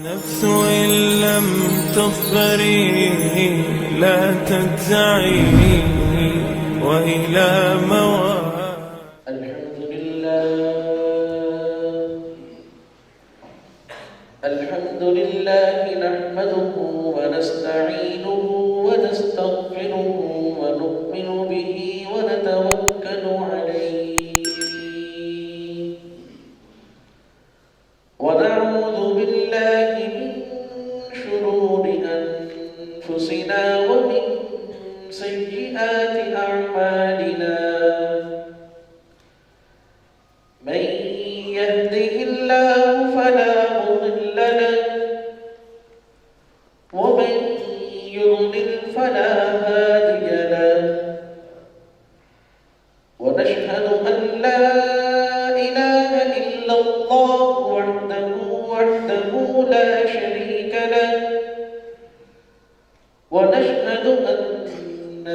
نفس إن لم تصبري لا تجزعي وإلى الحمد لله نحمده ونستعينه ونستغفره ونؤمن به ونتوكل عليه ونعوذ بالله من شرور أنفسنا ومن سيئات أعمالنا من يهده الله فلا مضل له ومن يضلل فلا هادي له ونشهد أن لا إله إلا الله وحده لا شريك له ونشهد أن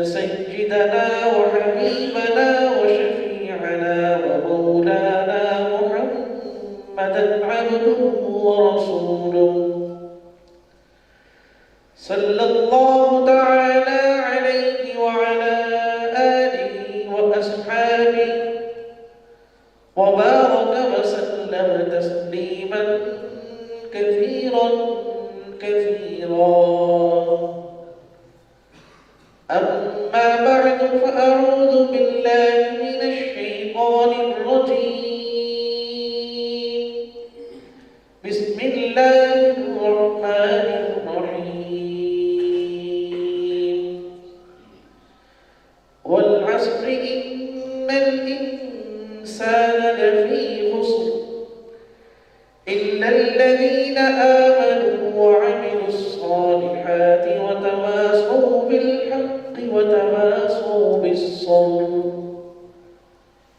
سيدنا وحبيبنا وشفيعنا ومولانا محمدا عبده ورسوله صلى الله تعالى عليه وعلى آله وأصحابه وبارك وسلم تسليما كثيرا أما بعد فأعوذ بالله من الشيطان الرجيم بسم الله الرحمن الرحيم والعصر إن الإنسان لفي خسر إلا الذين آمنوا وعملوا الصالحات وتواصوا بالحق وتواصوا بالصبر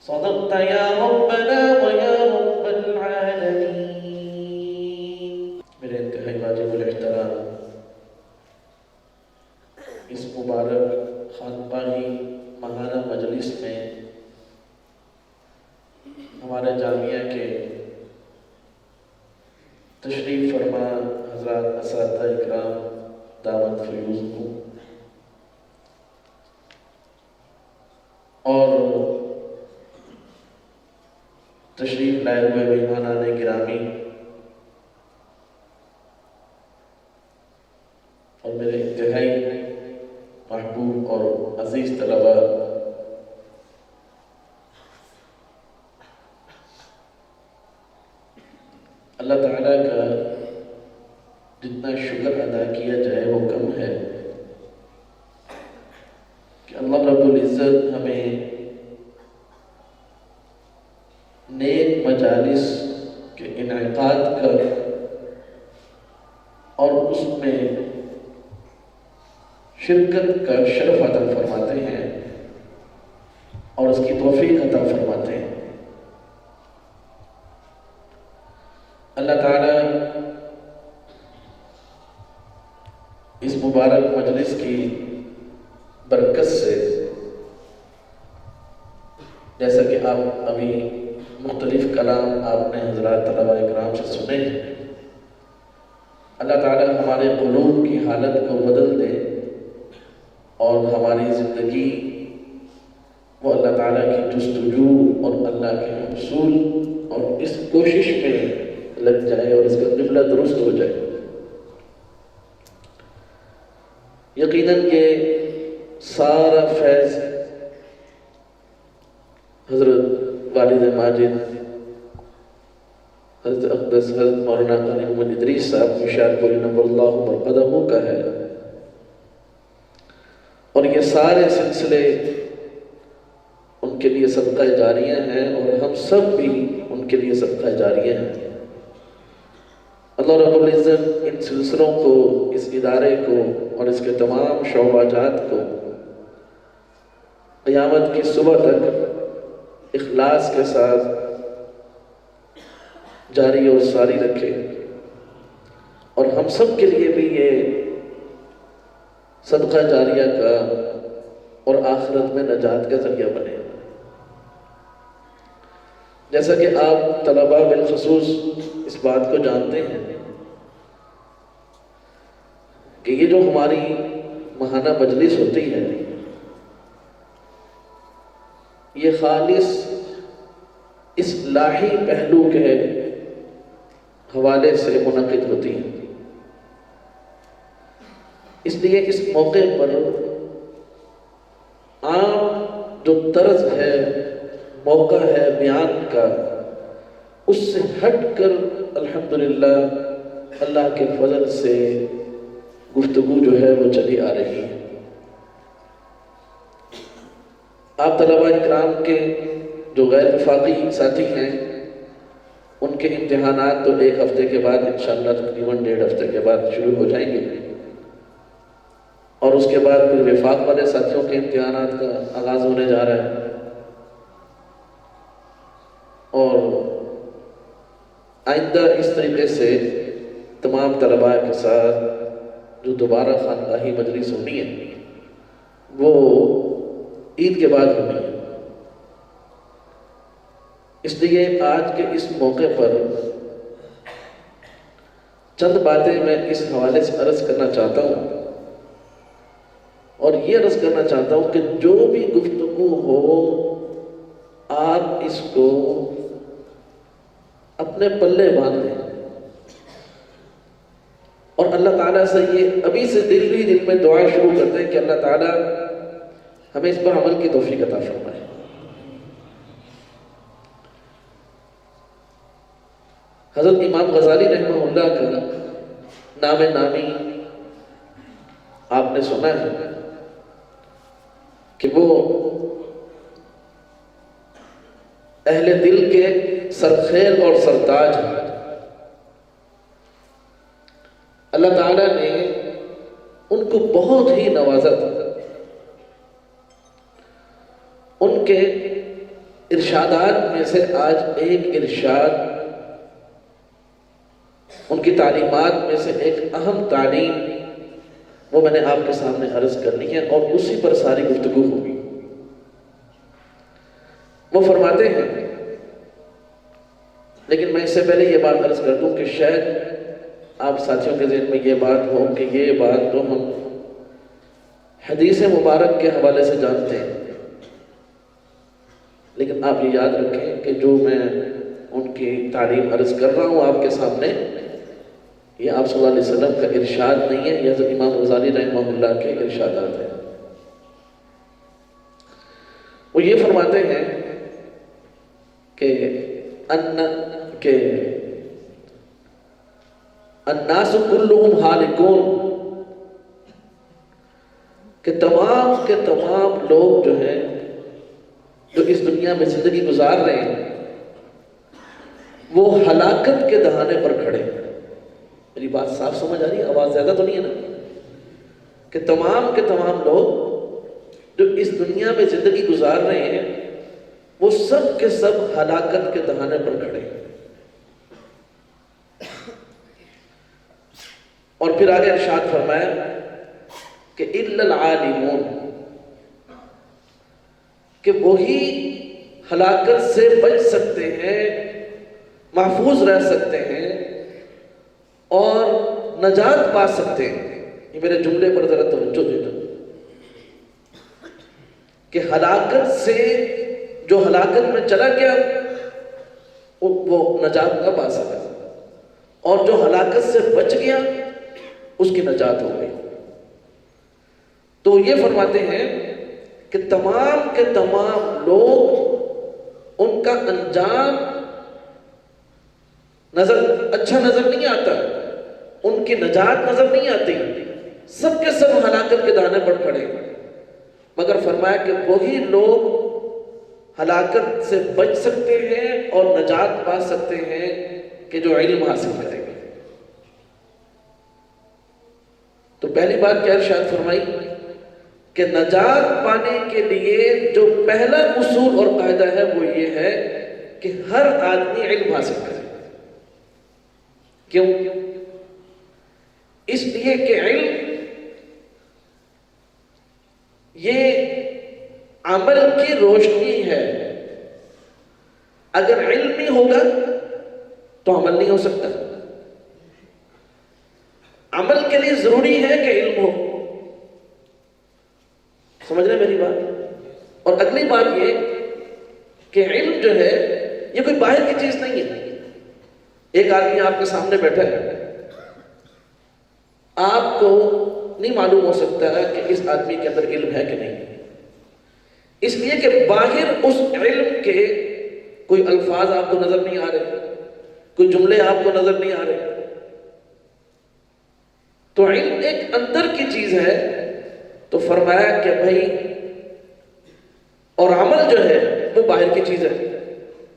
صدقت يا ربنا ويا رب العالمين. میرے انتہائی واجب الاحترام اس مبارک خانقاہی ماہانہ مجلس میں ہمارے جامعہ کے تشریف فرما حضرات اساتذہ اکرام دعوت فیوز کو اور تشریف لائے ہوئے مہمانان گرامی اور میرے انتہائی محبوب اور عزیز طلباء، اللہ تعالیٰ کا جتنا شکر ادا کیا جائے وہ کم ہے کہ اللہ رب العزت ہمیں نیک مجالس کے انعقاد کا اور اس میں شرکت کا شرف عطا فرماتے ہیں اور اس کی توفیق عطا فرماتے ہیں۔ اللہ تعالیٰ اس مبارک مجلس کی برکت سے، جیسا کہ آپ ابھی مختلف کلام آپ نے حضرات طلباء اکرام سے سنے ہیں، اللہ تعالیٰ ہمارے قلوب کی حالت کو بدل دے اور ہماری زندگی وہ اللہ تعالیٰ کی جستجو اور اللہ کے حصول اور اس کوشش میں لگ جائے اور اس کا قبلہ درست ہو جائے۔ یقیناً یہ سارا فیض حضرت والد ماجد حضرت اقدس حضرت مولانا قاری محمد ادریس صاحب مشار پوری نور اللہ مرقدہ کا ہے، اور یہ سارے سلسلے ان کے لیے صدقہ جاریہ ہیں اور ہم سب بھی ان کے لیے صدقہ جاریہ ہیں۔ اللہ رب العزت ان سلسلوں کو، اس ادارے کو اور اس کے تمام شعبہ جات کو قیامت کی صبح تک اخلاص کے ساتھ جاری اور ساری رکھے، اور ہم سب کے لیے بھی یہ صدقہ جاریہ کا اور آخرت میں نجات کا ذریعہ بنے۔ جیسا کہ آپ طلباء بالخصوص اس بات کو جانتے ہیں کہ یہ جو ہماری ماہانہ مجلس ہوتی ہے یہ خالص اصلاحی پہلو کے حوالے سے منعقد ہوتی ہے. اس لیے اس موقع پر عام جو طرز ہے، موقع ہے بیان کا، اس سے ہٹ کر الحمدللہ اللہ کے فضل سے گفتگو جو ہے وہ چلی آ رہی ہے. آپ طلباء اکرام کے جو غیر وفاقی ساتھی ہیں ان کے امتحانات تو 1 ہفتے کے بعد انشاءاللہ تقریباً 1.5 ہفتے کے بعد شروع ہو جائیں گے، اور اس کے بعد پھر وفاق والے ساتھیوں کے امتحانات کا آغاز ہونے جا رہا ہے. اور آئندہ اس طریقے سے تمام طلباء کے ساتھ جو دوبارہ خانقاہی مجلس ہونی ہے وہ عید کے بعد ہونی ہے. اس لیے آج کے اس موقع پر چند باتیں میں اس حوالے سے عرض کرنا چاہتا ہوں، اور یہ عرض کرنا چاہتا ہوں کہ جو بھی گفتگو ہو آپ اس کو اپنے پلے باندھ لیں، اور اللہ تعالیٰ سے یہ ابھی سے دل میں دعا شروع کرتے ہیں کہ اللہ تعالیٰ ہمیں اس پر عمل کی توفیق عطا فرمائے. حضرت امام غزالی رحمہ اللہ کا نام نامی آپ نے سنا ہے کہ وہ اہل دل کے سرخیل اور سرتاج ہیں. اللہ تعالیٰ نے ان کو بہت ہی نوازا تھا. ان کے ارشادات میں سے آج ایک ارشاد، ان کی تعلیمات میں سے ایک اہم تعلیم وہ میں نے آپ کے سامنے عرض کرنی ہے، اور اسی پر ساری گفتگو ہوگی. وہ فرماتے ہیں، لیکن میں اس سے پہلے یہ بات عرض کر دوں کہ شاید آپ ساتھیوں کے ذہن میں یہ بات ہو کہ یہ بات تو ہم حدیث مبارک کے حوالے سے جانتے ہیں، لیکن آپ یہ یاد رکھیں کہ جو میں ان کی تعلیم عرض کر رہا ہوں آپ کے سامنے، یہ آپ صلی اللہ علیہ وسلم کا ارشاد نہیں ہے، یہ حضرت امام غزالی رحمہ اللہ کے ارشادات ہیں. وہ یہ فرماتے ہیں کہ الناس کلہم ہالکون، کہ تمام کے تمام لوگ جو ہیں جو اس دنیا میں زندگی گزار رہے ہیں وہ ہلاکت کے دہانے پر کھڑے ہیں. میری بات صاف سمجھ آ رہی ہے؟ آواز زیادہ تو نہیں ہے نا؟ کہ تمام کے تمام لوگ جو اس دنیا میں زندگی گزار رہے ہیں وہ سب کے سب ہلاکت کے دہانے پر کھڑے ہیں. اور پھر آگے ارشاد فرمایا کہ الا العالمون، کہ وہی ہلاکت سے بچ سکتے ہیں، محفوظ رہ سکتے ہیں اور نجات پا سکتے ہیں. یہ میرے جملے پر ذرا توجہ دینا کہ ہلاکت سے جو ہلاکت میں چلا گیا وہ نجات نہ پا سکا، اور جو ہلاکت سے بچ گیا اس کی نجات ہو گئی. تو یہ فرماتے ہیں کہ تمام کے تمام لوگ ان کا انجام اچھا نظر نہیں آتا، ان کی نجات نظر نہیں آتی، سب کے سب ہلاکت کے دانے پر کھڑے. مگر فرمایا کہ وہی لوگ ہلاکت سے بچ سکتے ہیں اور نجات پا سکتے ہیں کہ جو علم حاصل کریں گے. تو پہلی بات کیا ارشاد فرمائی کہ نجات پانے کے لیے جو پہلا اصول اور قاعدہ ہے وہ یہ ہے کہ ہر آدمی علم حاصل کرے. کیوں؟ اس لیے کہ علم یہ عمل کی روشنی ہے. اگر علم نہیں ہوگا تو عمل نہیں ہو سکتا. عمل کے لیے ضروری ہے کہ علم ہو. سمجھ رہے ہیں میری بات؟ اور اگلی بات یہ کہ علم جو ہے یہ کوئی باہر کی چیز نہیں ہے. ایک آدمی آپ کے سامنے بیٹھا ہے، آپ کو نہیں معلوم ہو سکتا ہے کہ اس آدمی کے اندر علم ہے کہ نہیں، اس لیے کہ باہر اس علم کے کوئی الفاظ آپ کو نظر نہیں آ رہے، کوئی جملے آپ کو نظر نہیں آ رہے. تو علم ایک اندر کی چیز ہے. تو فرمایا کہ بھائی، اور عمل جو ہے وہ باہر کی چیز ہے.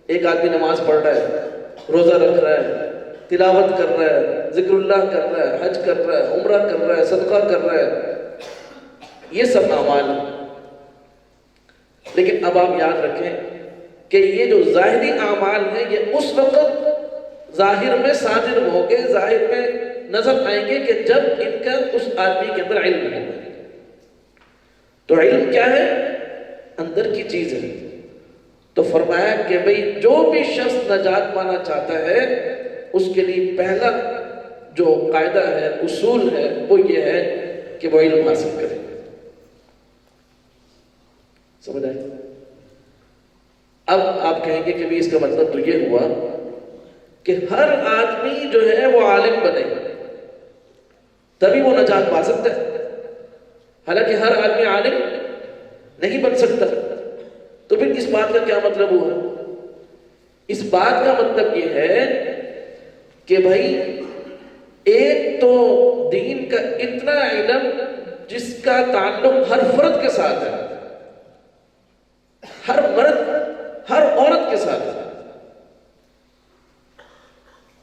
ایک آدمی نماز پڑھ رہا ہے، روزہ رکھ رہا ہے، تلاوت کر رہا ہے، ذکر اللہ کر رہا ہے، حج کر رہا ہے، عمرہ کر رہا ہے، صدقہ کر رہا ہے، یہ سب اعمال ہیں. لیکن اب آپ یاد رکھیں کہ یہ جو ظاہری اعمال ہیں یہ اس وقت ظاہر میں صادر ہوں گے، ظاہر میں نظر آئیں گے کہ جب ان کا اس آدمی کے اندر علم ہوگا. تو علم کیا ہے؟ اندر کی چیز ہے. تو فرمایا کہ بھئی جو بھی شخص نجات پانا چاہتا ہے اس کے لیے پہلا جو قاعدہ ہے، اصول ہے، وہ یہ ہے کہ وہ علم حاصل کرے. سمجھ آئے؟ اب آپ کہیں گے کہ بھی اس کا مطلب تو یہ ہوا کہ ہر آدمی جو ہے وہ عالم بنے تبھی وہ نجات پا سکتا ہے. حالانکہ ہر آدمی عالم نہیں بن سکتا. تو پھر اس بات کا کیا مطلب ہوا؟ اس بات کا مطلب یہ ہے کہ بھائی ایک تو دین کا اتنا علم جس کا تعلق ہر فرد کے ساتھ ہے، ہر مرد ہر عورت کے ساتھ ہے،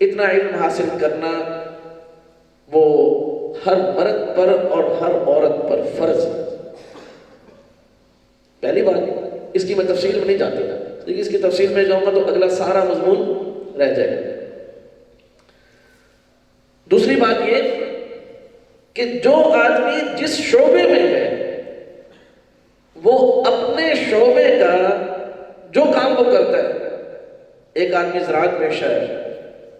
اتنا علم حاصل کرنا وہ ہر مرد پر اور ہر عورت پر فرض ہے. پہلی بات اس کی میں تفصیل میں نہیں جاتا، لیکن اس کی تفصیل میں جاؤں گا تو اگلا سارا مضمون رہ جائے گا. دوسری بات یہ کہ جو آدمی جس شعبے میں ہے وہ اپنے شعبے کا جو کام وہ کرتا ہے، ایک آدمی زراعت پیشہ ہے،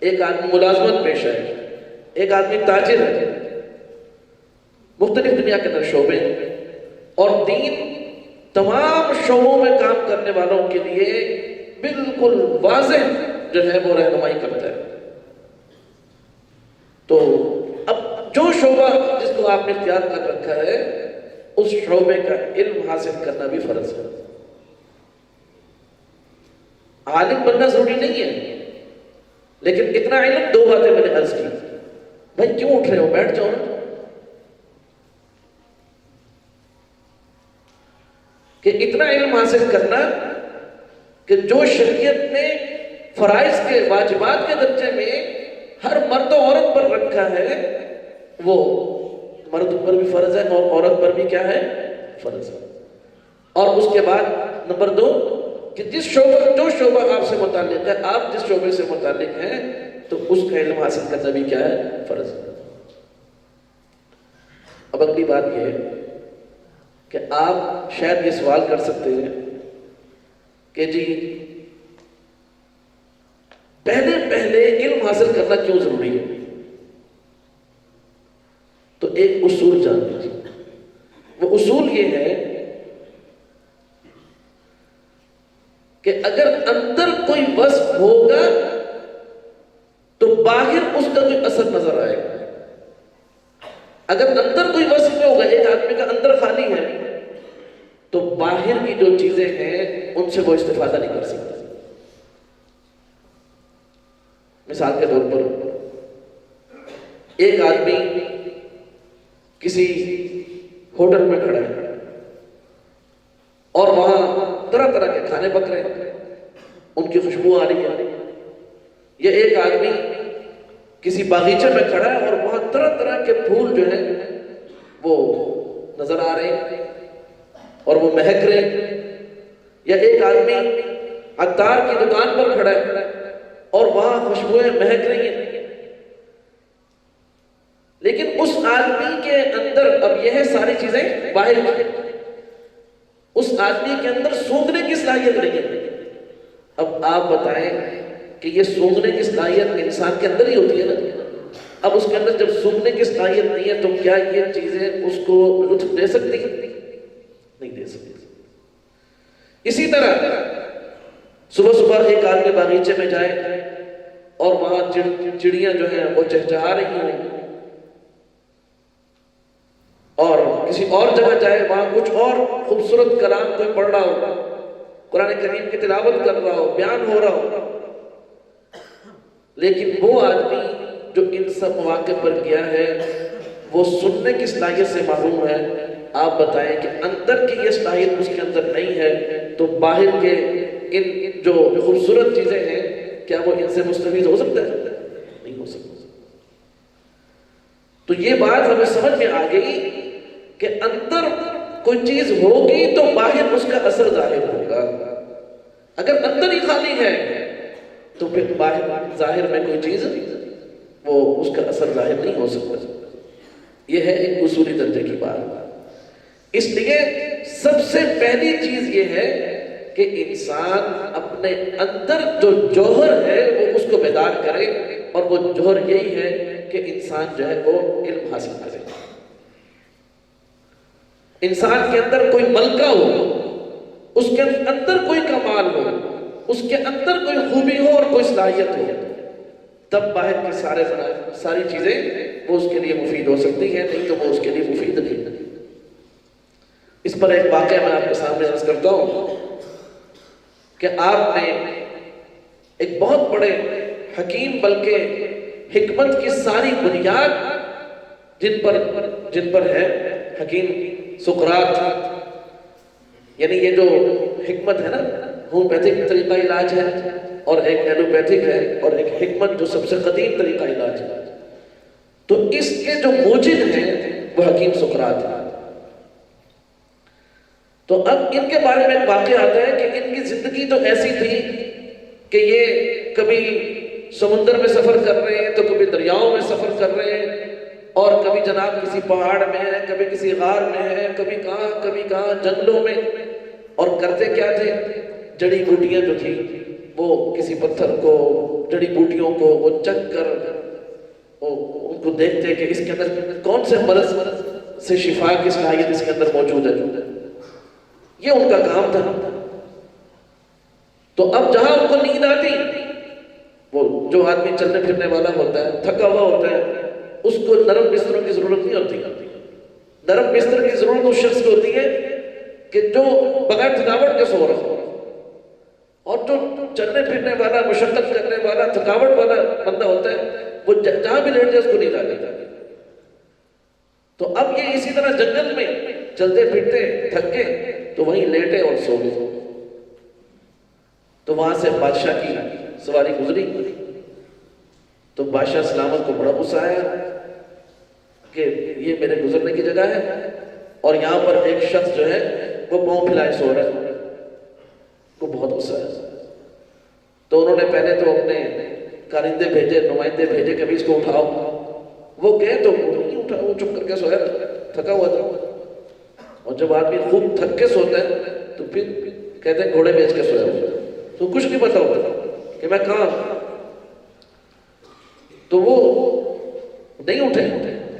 ایک آدمی ملازمت پیشہ ہے، ایک آدمی تاجر ہے، مختلف دنیا کے اندر شعبے ہیں. اور دین تمام شعبوں میں کام کرنے والوں کے لیے بالکل واضح جو ہے وہ رہنمائی کرتا ہے. تو اب جو شعبہ جس کو آپ نے اختیار کر رکھا ہے اس شعبے کا علم حاصل کرنا بھی فرض ہے. عالم بننا ضروری نہیں ہے، لیکن اتنا علم. دو باتیں میں نے عرض کی. بھائی کیوں اٹھ رہے ہو؟ بیٹھ جاؤ نا. کہ اتنا علم حاصل کرنا کہ جو شریعت نے فرائض کے واجبات کے درجے میں ہر مرد و عورت پر رکھا ہے وہ مرد پر بھی فرض ہے اور عورت پر بھی کیا ہے؟ فرض ہے. اور اس کے بعد نمبر 2 کہ جو شعبہ آپ سے متعلق ہے، آپ جس شعبے سے متعلق ہیں تو اس کا علم حاصل کرنا بھی کیا ہے؟ فرض ہے. اب اگلی بات یہ ہے کہ آپ شاید یہ سوال کر سکتے ہیں کہ جی پہلے علم حاصل کرنا کیوں ضروری ہے؟ تو ایک اصول جان لیجیے. وہ اصول یہ ہے کہ اگر اندر کوئی وصف ہوگا تو باہر اس کا کوئی اثر نظر آئے گا. اگر اندر کوئی وصف نہیں ہوگا، ایک آدمی کا اندر خالی ہے تو باہر کی جو چیزیں ہیں ان سے وہ استفادہ نہیں کر سکتا. مثال کے طور پر ایک آدمی کسی ہوٹل میں کھڑا ہے اور وہاں طرح طرح کے کھانے پک رہے ہیں، ان کی خوشبو آ رہی ہے. یا ایک آدمی کسی باغیچے میں کھڑا ہے اور وہاں طرح طرح کے پھول جو ہیں وہ نظر آ رہے ہیں اور وہ مہک رہے ہیں. یا ایک آدمی عطار کی دکان پر کھڑا ہے اور وہاں خوشبوئیں مہک رہی ہیں. لیکن اس آدمی کے اندر اب یہ ہے ساری چیزیں باہر کی، اس آدمی کے اندر سونگنے کی صلاحیت نہیں ہے. اب آپ بتائیں کہ یہ سونگنے کی صلاحیت انسان کے اندر ہی ہوتی ہے نا. اب اس کے اندر جب سننے کی صلاحیت نہیں ہے تو کیا یہ چیزیں اس کو لطف دے سکتی ہیں؟ نہیں دے سکتی۔ اسی طرح صبح صبح ایک آدمی باغیچے میں جائے اور وہاں چڑیاں جو ہیں وہ چہچہا رہی ہوں، اور کسی اور جگہ جائے وہاں کچھ اور خوبصورت کلام کوئی پڑھ رہا ہو، قرآن کریم کی تلاوت کر رہا ہو، بیان ہو رہا ہو، لیکن وہ آدمی جو ان سب مواقع پر گیا ہے وہ سننے کی صلاحیت سے محروم ہے۔ آپ بتائیں کہ اندر کی یہ صلاحیت اس کے اندر نہیں ہے تو باہر کے ان جو خوبصورت چیزیں ہیں کیا وہ ان سے مستفید ہو سکتا ہے؟ نہیں ہو سکتا۔ تو یہ بات ہمیں سمجھ میں آ گئی کہ اندر کوئی چیز ہوگی تو باہر اس کا اثر ظاہر ہوگا، اگر اندر ہی خالی ہے تو پھر باہر ظاہر میں کوئی چیز وہ اس کا اثر ظاہر نہیں ہو سکتا۔ یہ ہے ایک اصولی درجے کی بات۔ اس لیے سب سے پہلی چیز یہ ہے کہ انسان اپنے اندر جو جوہر ہے وہ اس کو بیدار کرے، اور وہ جوہر یہی ہے کہ انسان جو ہے وہ علم حاصل کرے، انسان کے اندر کوئی ملکہ ہو، اس کے اندر کوئی کمال ہو، اس کے اندر کوئی خوبی ہو اور کوئی صلاحیت ہو، تب باہر کے ساری چیزیں وہ اس کے لیے مفید ہو سکتی ہیں، نہیں تو وہ اس کے لیے مفید نہیں۔ اس پر ایک واقعہ میں آپ کے سامنے عرض کرتا ہوں کہ آپ نے ایک بہت بڑے حکیم، بلکہ حکمت کی ساری بنیاد جن پر ہے، حکیم سقراط، یعنی یہ جو حکمت ہے نا، ہومیوپیتھک طریقہ علاج ہے اور ایک ایلوپیتھک ہے اور ایک حکمت جو سب سے قدیم طریقہ علاج ہے، تو اس کے جو موجد ہیں وہ حکیم سقراط ہیں۔ تو اب ان کے بارے میں ایک واقعہ آتا ہے کہ ان کی زندگی تو ایسی تھی کہ یہ کبھی سمندر میں سفر کر رہے ہیں تو کبھی دریاؤں میں سفر کر رہے ہیں، اور کبھی جناب کسی پہاڑ میں ہے، کبھی کسی غار میں ہے، کبھی کہاں جنگلوں میں، اور کرتے کیا تھے؟ جڑی بوٹیاں جو تھی وہ کسی پتھر کو، جڑی بوٹیوں کو وہ چکھ کر ان کو دیکھتے کہ اس کے اندر کون سے مرض سے شفا کی صلاحیت اس کے اندر موجود ہے۔ یہ ان کا کام تھا۔ تو اب جہاں ان کو نیند آتی، وہ جو آدمی چلنے پھرنے والا ہوتا ہے، تھکا ہوا ہوتا ہے، اس کو نرم بستروں کی ضرورت نہیں ہوتی۔ نرم بستر کی ضرورت اس شخص کو ہوتی ہے کہ جو بغیر تھکاوٹ کے سو رہا ہو، اور جو چلنے پھرنے والا، مشقت کرنے والا، تھکاوٹ والا بندہ ہوتا ہے وہ جہاں بھی لیٹ جائے اس کو نیند آ جاتی۔ تو اب یہ اسی طرح جنگل میں چلتے پھرتے تھک گئے تو وہیں لیٹے اور سو گئے۔ تو وہاں سے بادشاہ کی سواری گزری، تو بادشاہ سلامت کو بڑا غصہ آیا کہ یہ میرے گزرنے کی جگہ ہے اور یہاں پر ایک شخص جو ہے وہ پاؤں پھیلائے سو رہا ہے، کو بہت غصہ ہے۔ تو انہوں نے پہلے تو اپنے کارندے بھیجے، نمائندے بھیجے کہ اس کو اٹھاؤ۔ وہ گئے تو وہ نہیں اٹھا، وہ چپ کر کے سویا، تھکا ہوا تھا۔ اور جب آدمی خوب تھک کے سوتا ہے تو پھر کہتے ہیں گھوڑے بیچ کے سویا ہوا، تو کچھ نہیں پتا ہوتا کہ میں کہاں۔ تو وہ نہیں اٹھے،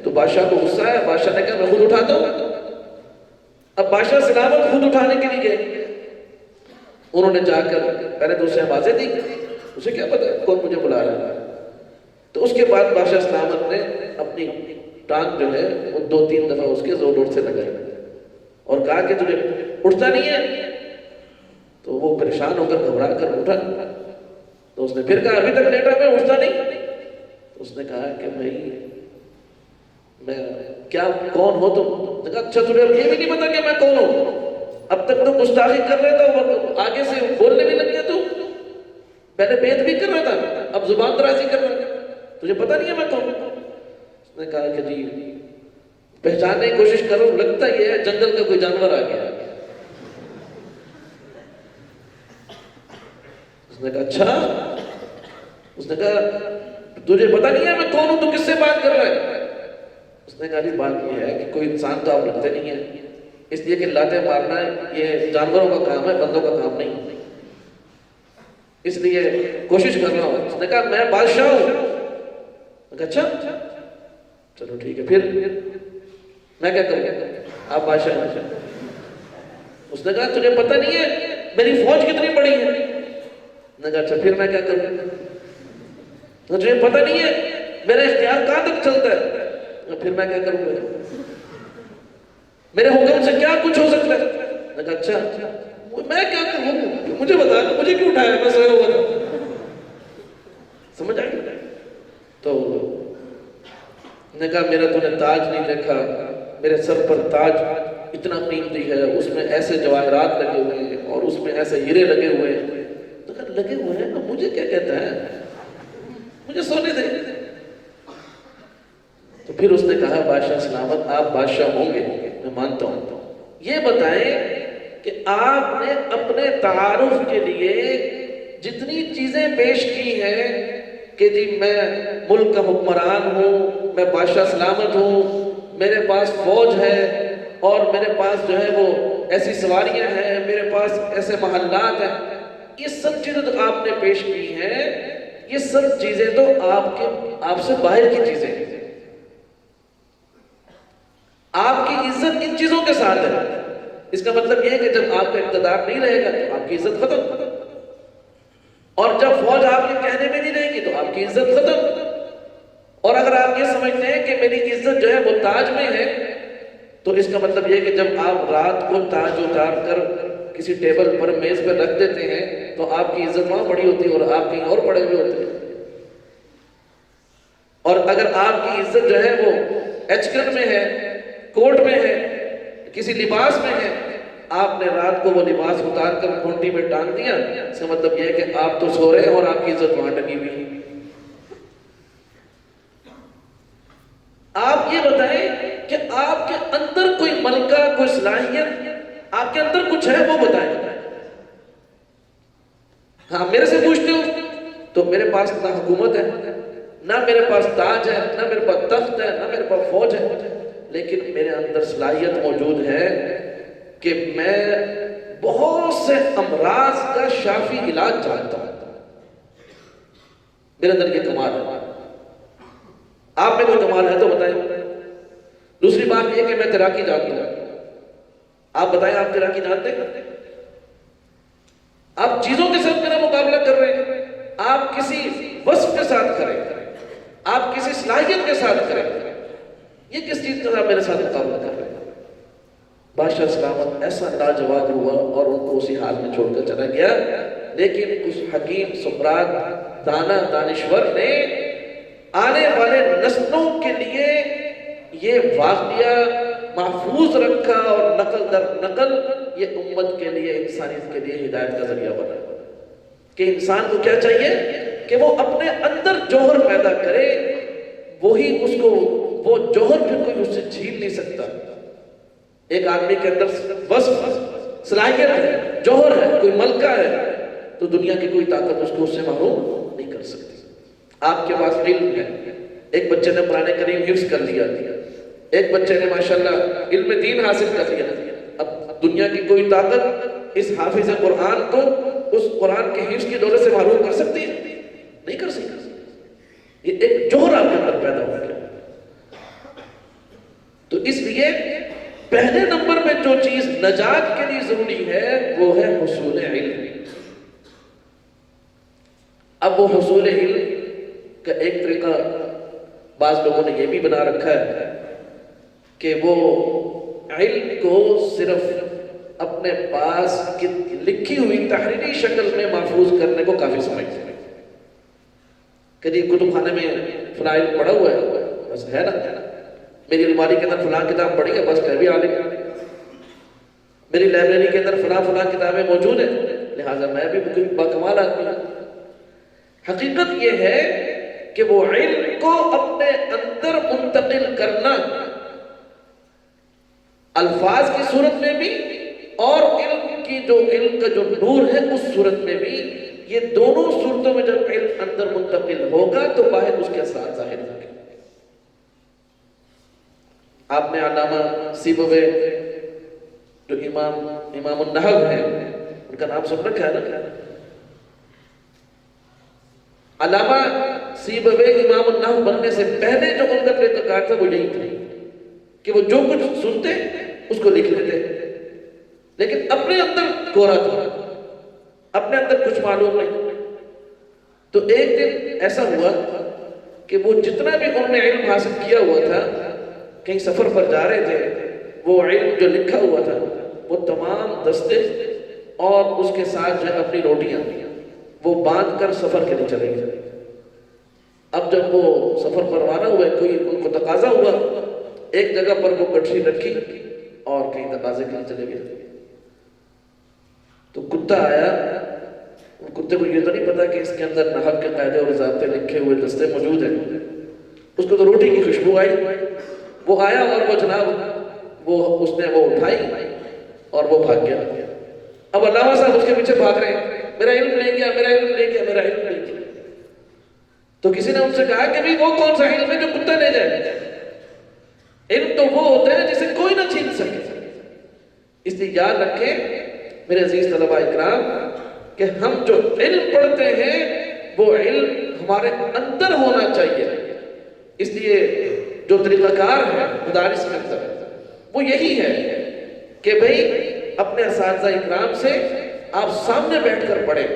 تو بادشاہ کو غصہ آیا۔ بادشاہ نے کہا میں خود اٹھاتا ہوں۔ اب بادشاہ سلامت خود اٹھانے کے لیے گئے، انہوں نے جا کر پہلے تو اسے آوازیں دی، اسے کیا پتا کون مجھے بلا رہا ہے۔ تو اس کے بعد بادشاہ سلامت نے اپنی ٹانگ جو ہے وہ 2-3 دفعہ اس کے زور سے لگائی اور کہا کہ تجھے اٹھتا نہیں ہے؟ تو وہ پریشان ہو کر گھبرا کر اٹھا۔ تو اس نے پھر کہا ابھی تک لیٹا میں اٹھتا نہیں؟ تو اس نے کہا کہ بھائی میں کیا کون ہو تم؟ نے کہا اچھا تجھے اب یہ بھی نہیں پتا کہ میں کون ہوں؟ اب تک تو گستاخی کر رہا تھا، آگے سے بولنے بھی لگ گیا، تو پہلے بیعت بھی کر رہا تھا، اب زبان درازی کر رہا ہے، تجھے پتا نہیں ہے میں کون ہوں؟ اس نے کہا کہ جی پہچاننے کی کوشش کرو، لگتا یہ ہے جنگل کا کوئی جانور آ گیا۔ اس نے کہا اچھا؟ اس نے کہا تجھے پتا نہیں ہے میں کون ہوں، تو کس سے بات کر رہا ہے؟ اس نے کہا جی بات یہ ہے کہ کوئی انسان تو آپ لگتے نہیں ہیں، اس لیے کہ لاتیں مارنا یہ جانوروں کا کام ہے، بندوں کا کام نہیں، اس لیے کوشش کر رہا ہوں۔ اس نے کہا میں بادشاہ ہوں۔ اچھا چلو ٹھیک ہے، پھر میں کیا کروں؟ آپ بادشاہ ہیں۔ اس نے کہا تجھے پتہ نہیں ہے میری فوج کتنی بڑی ہے؟ نے کہا اچھا پھر میں کیا کروں؟ تجھے پتہ نہیں ہے میرا اختیار کہاں تک چلتا ہے؟ پھر میں کیا کروں گا؟ میرے حکم سے کیا کچھ ہو سکتا ہے؟ نے کہا اچھا میں کیا کروں؟ مجھے بتا، مجھے کیوں اٹھایا؟ میں سویا ہوا تھا۔ سمجھ آئی؟ تو نے کہا میرا تو نے تاج نہیں دیکھا، میرے سر پر تاج اتنا قیمتی ہے، اس میں ایسے جواہرات لگے ہوئے ہیں اور اس میں ایسے ہیرے لگے ہوئے ہیں۔ تو کہا لگے ہوئے ہیں نا، مجھے کیا کہتا ہے، مجھے سونے دے۔ تو پھر اس نے کہا بادشاہ سلامت، آپ بادشاہ ہوں گے میں مانتا ہوں، یہ بتائیں کہ آپ نے اپنے تعارف کے لیے جتنی چیزیں پیش کی ہیں کہ جی میں ملک کا حکمران ہوں، میں بادشاہ سلامت ہوں، میرے پاس فوج ہے اور میرے پاس جو ہے وہ ایسی سواریاں ہیں، میرے پاس ایسے محلات ہیں، یہ سب چیزیں تو آپ نے پیش کی ہیں، یہ سب چیزیں تو آپ سے باہر کی چیزیں ہیں، آپ کی عزت ان چیزوں کے ساتھ ہے۔ اس کا مطلب یہ ہے کہ جب آپ کا اقتدار نہیں رہے گا تو آپ کی عزت ختم، اور جب فوج آپ کے کہنے میں نہیں رہے گی تو آپ کی عزت ختم۔ اور اگر آپ یہ سمجھتے ہیں کہ میری عزت جو ہے وہ تاج میں ہے، تو اس کا مطلب یہ کہ جب آپ رات کو تاج اتار کر کسی ٹیبل پر میز پر رکھ دیتے ہیں تو آپ کی عزت وہاں پڑی ہوتی ہے اور آپ کہیں اور پڑے ہوئے ہوتے ہیں۔ اور اگر آپ کی عزت جو ہے وہ ایچکن میں ہے، کوٹ میں ہے، کسی لباس میں ہے، آپ نے رات کو وہ لباس اتار کر کھونٹی میں ٹانگ دیا، اس کا مطلب یہ ہے کہ آپ تو سو رہے ہیں اور آپ کی عزت وہاں ٹنگی ہوئی ہے۔ آپ یہ بتائیں کہ آپ کے اندر کوئی ملکہ، کوئی صلاحیت آپ کے اندر کچھ ہے وہ بتائیں۔ ہاں میرے سے پوچھتے ہو تو میرے پاس نہ حکومت ہے، نہ میرے پاس تاج ہے، نہ میرے پاس تخت ہے، نہ میرے پاس فوج ہے، لیکن میرے اندر صلاحیت موجود ہے کہ میں بہت سے امراض کا شافی علاج جانتا ہوں۔ میرے اندر یہ کمال ہے۔ آپ میں کوئی کمال ہے تو بتائیں۔ دوسری بات یہ کہ میں تیراکی جانتا ہوں۔ آپ بتائیں آپ تیراکی جانتے ہیں؟ آپ چیزوں کے ساتھ میرا مقابلہ کر رہے ہیں، آپ کسی وصف کے ساتھ کریں، آپ کسی صلاحیت کے ساتھ کریں، یہ کس چیز کا میرے ساتھ مقابلہ کر رہے ہیں؟ بادشاہ سلامت ایسا لاجواب ہوا اور ان کو اسی حال میں چھوڑ کر چلا گیا۔ لیکن اس حکیم سقراط دانا دانشور نے آنے والے نسلوں کے لیے یہ واقعہ محفوظ رکھا اور نقل در نقل یہ امت کے لیے، انسانیت کے لیے ہدایت کا ذریعہ بنا کہ انسان کو کیا چاہیے کہ وہ اپنے اندر جوہر پیدا کرے، وہی اس کو وہ جوہر پھر کوئی اس سے چھین نہیں سکتا۔ ایک آدمی کے اندر وصف، صلاحیت ہے، جوہر ہے، کوئی ملکہ ہے، تو دنیا کی کوئی طاقت اس کو اس سے محروم نہیں کر سکتی۔ آپ کے پاس علم ہے، ایک بچے نے قرآن کریم حفظ کر لیا، ایک بچے نے ماشاءاللہ علم دین حاصل کر لیا، اب دنیا کی کوئی طاقت اس حافظ قرآن کو اس قرآن کے حفظ کی دولت سے محروم کر سکتی ہے؟ نہیں کر سکتی۔ یہ ایک جوہر آپ کے اندر پیدا ہو گیا۔ تو اس لیے پہلے نمبر میں جو چیز نجات کے لیے ضروری ہے وہ ہے حصول علم۔ اب وہ حصول علم کا ایک طریقہ بعض لوگوں نے یہ بھی بنا رکھا ہے کہ وہ علم کو صرف اپنے پاس لکھی ہوئی تحریری شکل میں محفوظ کرنے کو کافی سمجھتے ہیں کہ جی کتب خانے میں فلاں علم پڑھا ہوا ہے، بس ہے نا، میری الماری کے اندر فلاں کتاب پڑھی ہے، بس میں بھی عالم، میری لائبریری کے اندر فلاں کتابیں موجود ہیں، لہٰذا میں بھی باکمال آدمی ہوں۔ حقیقت یہ ہے کہ وہ علم کو اپنے اندر منتقل کرنا الفاظ کی صورت میں بھی اور علم کا جو نور ہے اس صورت میں بھی، یہ دونوں صورتوں میں جب علم اندر منتقل ہوگا تو باہر اس کے اثرات ظاہر ہوں گے۔ آپ نے علامہ سیبوے جو امام النحو ہیں ان کا نام سن رکھا ہے نا؟ علامہ سیبویہ امام النحو بننے سے پہلے جو ان کا طریقہ کار تھا وہ یہی تھا کہ وہ جو کچھ سنتے اس کو لکھ لیتے، لیکن اپنے اندر گورا تھا، اپنے اندر کچھ معلوم نہیں۔ تو ایک دن ایسا ہوا کہ وہ جتنا بھی انہوں نے علم حاصل کیا ہوا تھا، کہیں سفر پر جا رہے تھے، وہ علم جو لکھا ہوا تھا وہ تمام دستے اور اس کے ساتھ جو اپنی روٹیاں وہ باندھ کر سفر کے لیے چلے گئے۔ اب جب وہ سفر پر روانہ ہوئے، کوئی ان کو تقاضا ہوا، ایک جگہ پر وہ گٹھری رکھی اور کہیں تقاضے کے لیے چلے گئے۔ تو کتا آیا، ان کتے کو یہ تو نہیں پتا کہ اس کے اندر نحو کے قاعدے اور ضابطے لکھے ہوئے دستے موجود ہیں، اس کو تو روٹی کی خوشبو آئی، وہ آیا اور وہ جناب اس نے وہ اٹھائی اور وہ بھاگ گیا۔ اب علامہ صاحب اس کے پیچھے بھاگ رہے ہیں، میرا علم لے گیا، میرا علم لے گیا، میرا علم لے گیا۔ تو کسی نے ان سے کہا کہ وہ کون سا علم ہے جو کتا لے جائے؟ علم تو وہ ہوتا ہے جسے کوئی نہ چھین سکے۔ اس لیے یاد رکھیں میرے عزیز طلباء اکرام کہ ہم جو علم پڑھتے ہیں وہ علم ہمارے اندر ہونا چاہیے۔ اس لیے جو طریقہ کار ہے مدارس کے اندر وہ یہی ہے کہ بھئی اپنے اساتذہ اکرام سے آپ سامنے بیٹھ کر پڑھیں۔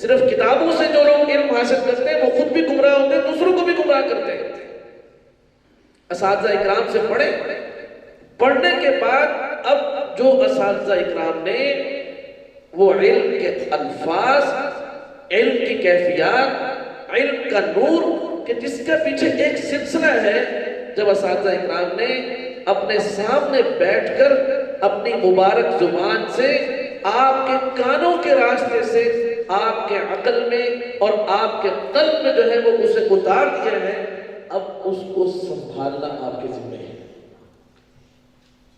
صرف کتابوں سے جو لوگ علم حاصل کرتے ہیں وہ خود بھی گمراہ ہوتے ہیں، دوسروں کو بھی گمراہ کرتے ہیں۔ اساتذہ اکرام سے پڑھیں، پڑھنے کے بعد اب جو اساتذہ اکرام نے وہ علم کے الفاظ، علم کی کیفیات، علم کا نور کہ جس کا پیچھے ایک سلسلہ ہے، جب اساتذہ اکرام نے اپنے سامنے بیٹھ کر اپنی مبارک زبان سے آپ کے کانوں کے راستے سے آپ کے عقل میں اور آپ کے قلب میں جو ہے وہ اسے اتار دیا ہے، اب اس کو سنبھالنا آپ کے ذمہ ہے۔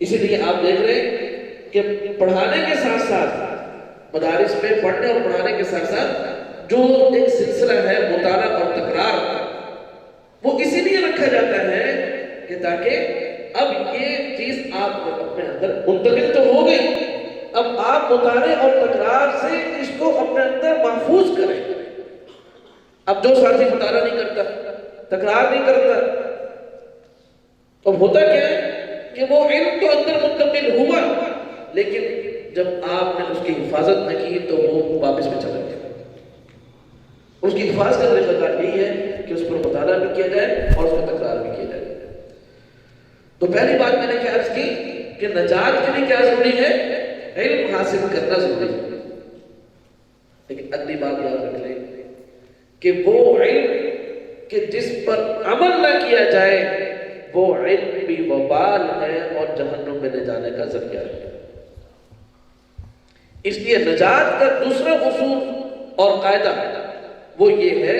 اسی لیے آپ دیکھ رہے ہیں کہ پڑھانے کے ساتھ ساتھ مدارس میں پڑھنے اور پڑھانے کے ساتھ ساتھ جو ایک سلسلہ ہے مطالعہ اور تکرار، وہ اسی لیے رکھا جاتا ہے کہ تاکہ اب یہ چیز آپ اپنے اندر منتقل تو ہو گئی، اب آپ مطالعے اور تکرار سے اس کو اپنے اندر محفوظ کریں۔ اب جو ساتھی مطالعہ نہیں کرتا، تکرار نہیں کرتا، تو ہوتا کیا ہے کہ وہ علم تو اندر منتقل ہوا، لیکن جب آپ نے اس کی حفاظت نہ کی تو وہ واپس میں چلا گیا۔ اس کی حفاظت کا طریقہ یہی ہے کہ اس پر مطالعہ بھی کیا جائے اور اس پر تکرار بھی کیا جائے۔ تو پہلی بات میں نے کیا عرض کی کہ نجات کے لیے کیا ضروری ہے؟ علم حاصل کرنا ضروری ہے۔ لیکن اگلی بات یاد رکھ لیں کہ وہ علم کہ جس پر عمل نہ کیا جائے وہ علم بھی وبال ہے اور جہنم میں لے جانے کا ذریعہ ہے۔ اس لیے نجات کا دوسرا اصول اور قاعدہ وہ یہ ہے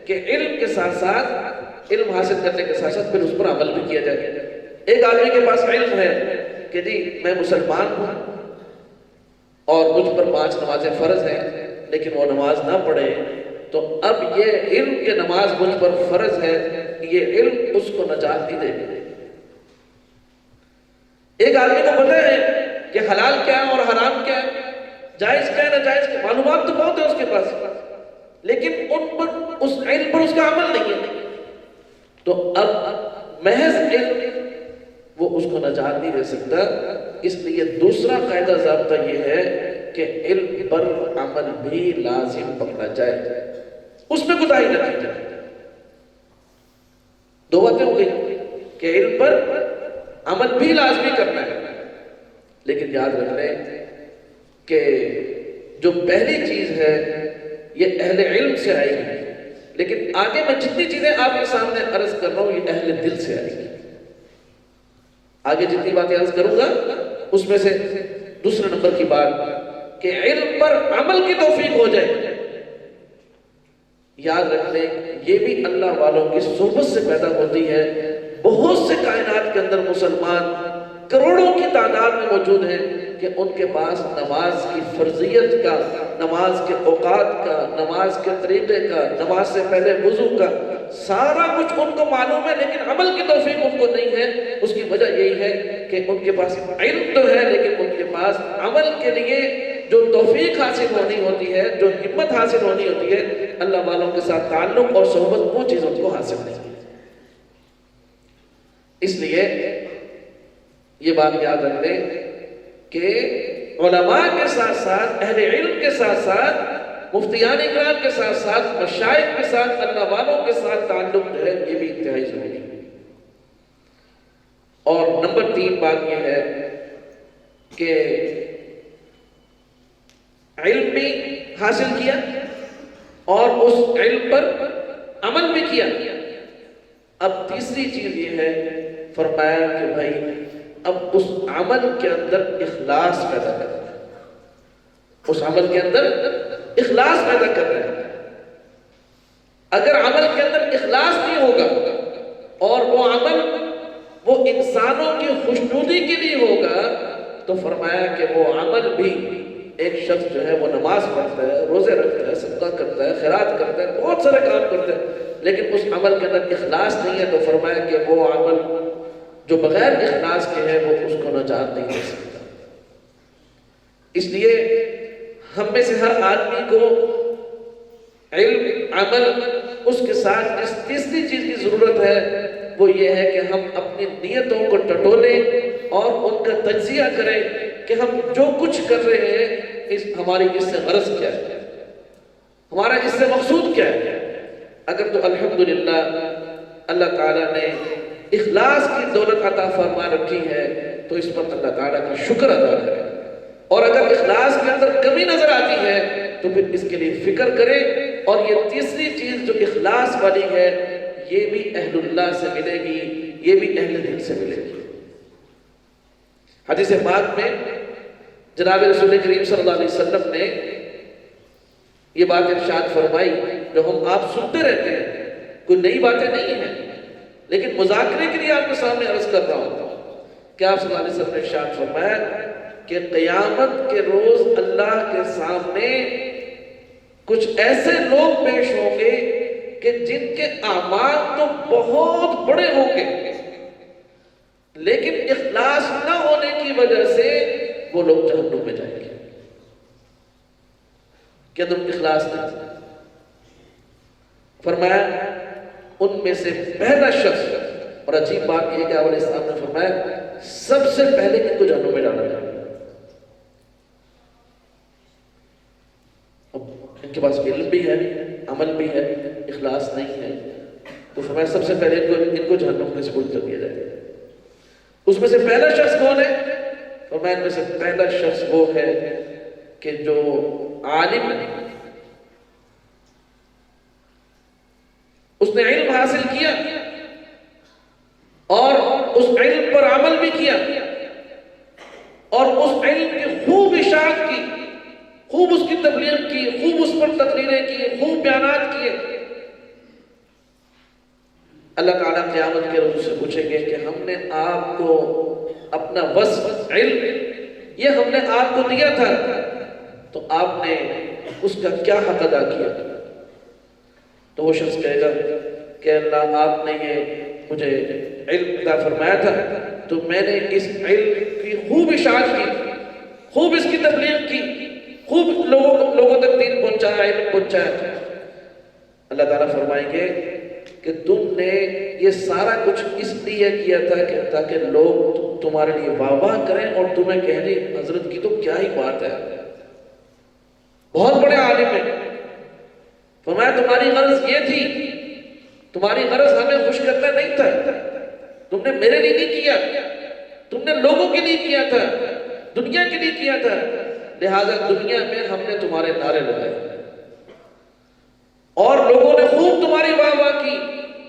کہ علم کے ساتھ ساتھ، علم حاصل کرنے کے ساتھ ساتھ پھر اس پر عمل بھی کیا جائے۔ ایک آدمی کے پاس علم ہے کہ جی میں مسلمان ہوں اور مجھ پر 5 نمازیں فرض ہیں، لیکن وہ نماز نہ پڑھے، تو اب یہ علم کہ نماز مجھ پر فرض ہے، یہ علم اس کو نجات نہیں دے گا۔ ایک آدمی کو پتہ ہے کہ حلال کیا ہے اور حرام کیا ہے، جائز کیا ہے ناجائز کیا ہے، معلومات تو بہت ہے اس کے پاس، لیکن ان پر اس علم پر اس کا عمل نہیں ہے، تو اب محض علم وہ اس کو نجات نہیں دے سکتا۔ اس لیے دوسرا قاعدہ ضابطہ یہ ہے کہ علم پر عمل بھی لازم پکڑا جائے، اس میں کوتاہی نہ کی جائے۔ 2 باتیں ہو گئی کہ علم پر عمل بھی لازمی کرنا ہے، لیکن یاد رکھ لیں کہ جو پہلی چیز ہے یہ اہل علم سے آئے گی، لیکن آگے میں جتنی چیزیں آپ کے سامنے عرض کر رہا ہوں یہ اہل دل سے آئے گی۔ آگے جتنی باتیں عرض کروں گا اس میں سے دوسرے نمبر کی بات کہ علم پر عمل کی توفیق ہو جائے۔ یاد رکھ لیں یہ بھی اللہ والوں کی صحبت سے پیدا ہوتی ہے۔ بہت سے کائنات کے اندر مسلمان کروڑوں کی تعداد میں موجود ہیں کہ ان کے پاس نماز کی فرضیت کا، نماز کے اوقات کا، نماز کے طریقے کا، نماز سے پہلے وضو کا سارا کچھ ان کو معلوم ہے، لیکن عمل کی توفیق ان کو نہیں ہے۔ اس کی وجہ یہی ہے کہ ان کے پاس علم تو ہے لیکن ان کے پاس عمل کے لیے جو توفیق حاصل ہونی ہوتی ہے، جو ہمت حاصل ہونی ہوتی ہے، اللہ والوں کے ساتھ تعلق اور صحبت وہ چیز ان کو حاصل نہیں. اس لیے یہ بات یاد رکھ لیں کہ علماء کے ساتھ ساتھ، اہل علم کے ساتھ ساتھ، مفتیان اکرام کے ساتھ ساتھ، مشائخ کے ساتھ، اللہ والوں کے ساتھ تعلق جو ہے یہ بھی انتہائی ضروری ہے. اور نمبر 3 بات یہ ہے کہ علم بھی حاصل کیا اور اس علم پر عمل بھی کیا. اب تیسری چیز یہ ہے، فرمایا کہ بھائی اب اس عمل کے اندر اخلاص پیدا کرنا ہے. اس عمل کے اندر اخلاص پیدا کرنا ہے. اگر عمل کے اندر اخلاص نہیں ہوگا اور وہ عمل وہ انسانوں کی خوشنودی کے لیے ہوگا تو فرمایا کہ وہ عمل بھی، ایک شخص جو ہے وہ نماز پڑھتا ہے، روزے رکھتا ہے، صدقہ کرتا ہے، خیرات کرتا ہے، بہت سارے کام کرتا ہے، لیکن اس عمل کے اندر اخلاص نہیں ہے تو فرمایا کہ وہ عمل جو بغیر اخلاص کے ہے وہ اس کو نجات نہیں دے سکتا. اس لیے ہم میں سے ہر آدمی کو علم، عمل، اس کے ساتھ جس تیسری چیز کی ضرورت ہے وہ یہ ہے کہ ہم اپنی نیتوں کو ٹٹولیں اور ان کا تجزیہ کریں کہ ہم جو کچھ کر رہے ہیں ہماری اس سے غرض کیا ہے، ہمارا اس سے مقصود کیا ہے. اگر تو الحمدللہ اللہ تعالیٰ نے اخلاص کی دولت عطا فرما رکھی ہے تو اس پر اللہ تعالیٰ کا شکر ادا کریں، اور اگر اخلاص کے اندر کمی نظر آتی ہے تو پھر اس کے لیے فکر کریں. اور یہ تیسری چیز جو اخلاص والی ہے یہ بھی اہل اللہ سے ملے گی، یہ بھی اہل دل سے ملے گی. حدیث پاک میں جناب رسول کریم صلی اللہ علیہ وسلم نے یہ بات ارشاد فرمائی جو ہم آپ سنتے رہتے ہیں، کوئی نئی باتیں نہیں ہیں، لیکن مذاکرے کے لیے آپ کے سامنے عرض کر رہا ہوں کہ آپ صلی اللہ علیہ وسلم نے ارشاد فرمایا کہ قیامت کے روز اللہ کے سامنے کچھ ایسے لوگ پیش ہوں گے کہ جن کے اعمال تو بہت بڑے ہوں گے لیکن اخلاص نہ ہونے کی وجہ سے وہ لوگ جہنم میں جائیں گے. کہ تم اخلاص نہیں. فرمایا ان میں سے پہلا شخص، اور عجیب بات یہ کہ آپ علیہ السلام نے فرمایا سب سے پہلے ان کو جہنم میں ڈالا جائے گا. ان کے پاس علم بھی ہے، عمل بھی ہے، اخلاص نہیں ہے تو فرمایا سب سے پہلے ان کو جہنم میں سپرد کر دیا جائے گا. اس میں سے پہلا شخص کون ہے؟ فرمایا ان میں سے پہلا شخص وہ ہے کہ جو عالم ہے، اس نے علم حاصل کیا اور اس علم پر عمل بھی کیا اور اس علم کی خوب اشاعت کی، خوب اس کی تبلیغ کی، خوب اس پر تقریریں کی، خوب بیانات کیے. اللہ تعالیٰ قیامت کے روز سے پوچھیں گے کہ ہم نے آپ کو اپنا وصف علم یہ ہم نے آپ کو دیا تھا تو آپ نے اس کا کیا حق ادا کیا؟ تو وہ شخص کہے گا کہ اللہ آپ نے یہ مجھے علم عطا فرمایا تھا تو میں نے اس علم کی خوب اشاعت کی، خوب اس کی تبلیغ کی، خوب لوگوں تک دین پہنچایا، علم پہنچایا. اللہ تعالیٰ فرمائیں گے کہ تم نے یہ سارا کچھ اس لیے کیا تھا کہ تاکہ لوگ تمہارے لیے واہ واہ کریں اور تمہیں کہنے حضرت کی تو کیا ہی بات ہے، بہت بڑے عالم ہیں. فرمایا تمہاری غرض یہ تھی، تمہاری غرض ہمیں خوش کرنا نہیں تھا، تم نے میرے لیے نہیں کیا، تم نے لوگوں کے لیے کیا تھا، دنیا کے لیے کیا تھا، لہذا دنیا میں ہم نے تمہارے نعرے لگائے اور لوگوں نے خوب تمہاری واہ واہ کی،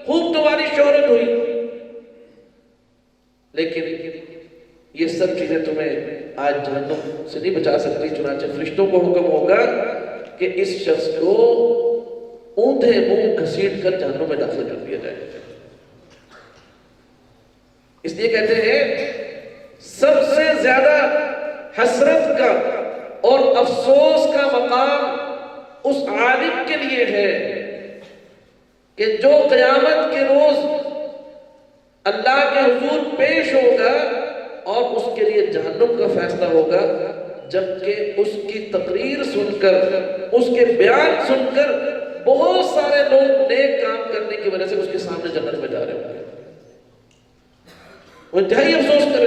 خوب تمہاری شہرت ہوئی، لیکن یہ سب چیزیں تمہیں آج جہنم سے نہیں بچا سکتی. چنانچہ فرشتوں کو حکم ہوگا کہ اس شخص کو اوندھے منہ گھسیٹ کر جہنم میں داخل کر دیا جائے. اس لیے کہتے ہیں سب سے زیادہ حسرت کا اور افسوس کا مقام اس عالم کے لیے ہے کہ جو قیامت کے روز اللہ کے حضور پیش ہوگا اور اس کے لیے جہنم کا فیصلہ ہوگا، جبکہ اس کی تقریر سن کر، اس کے بیان سن کر بہت سارے لوگ نیک کام کرنے کی وجہ سے اس کے سامنے جنت میں جا رہے ہوں گے. وہ انتہائی افسوس کرے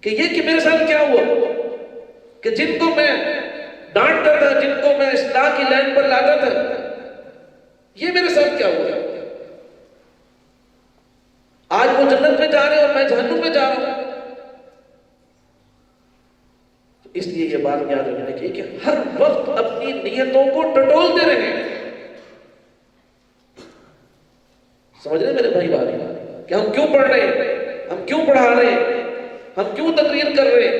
کہ یہ کہ میرے ساتھ کیا ہوا کہ جن کو میں ڈانٹتا تھا، جن کو میں اصلاح کی لائن پر لاتا تھا، یہ میرے ساتھ کیا ہوا. آج وہ جنت میں جا رہے ہیں اور میں جہنم میں جا رہا ہوں. اس لیے یہ بات یاد رکھنے کی کہ ہر وقت اپنی نیتوں کو ٹٹولتے رہیں. سمجھ رہے میرے بھائی بات کہ ہم کیوں پڑھ رہے ہیں، ہم کیوں پڑھا رہے ہیں، ہم کیوں تقریر کر رہے ہیں،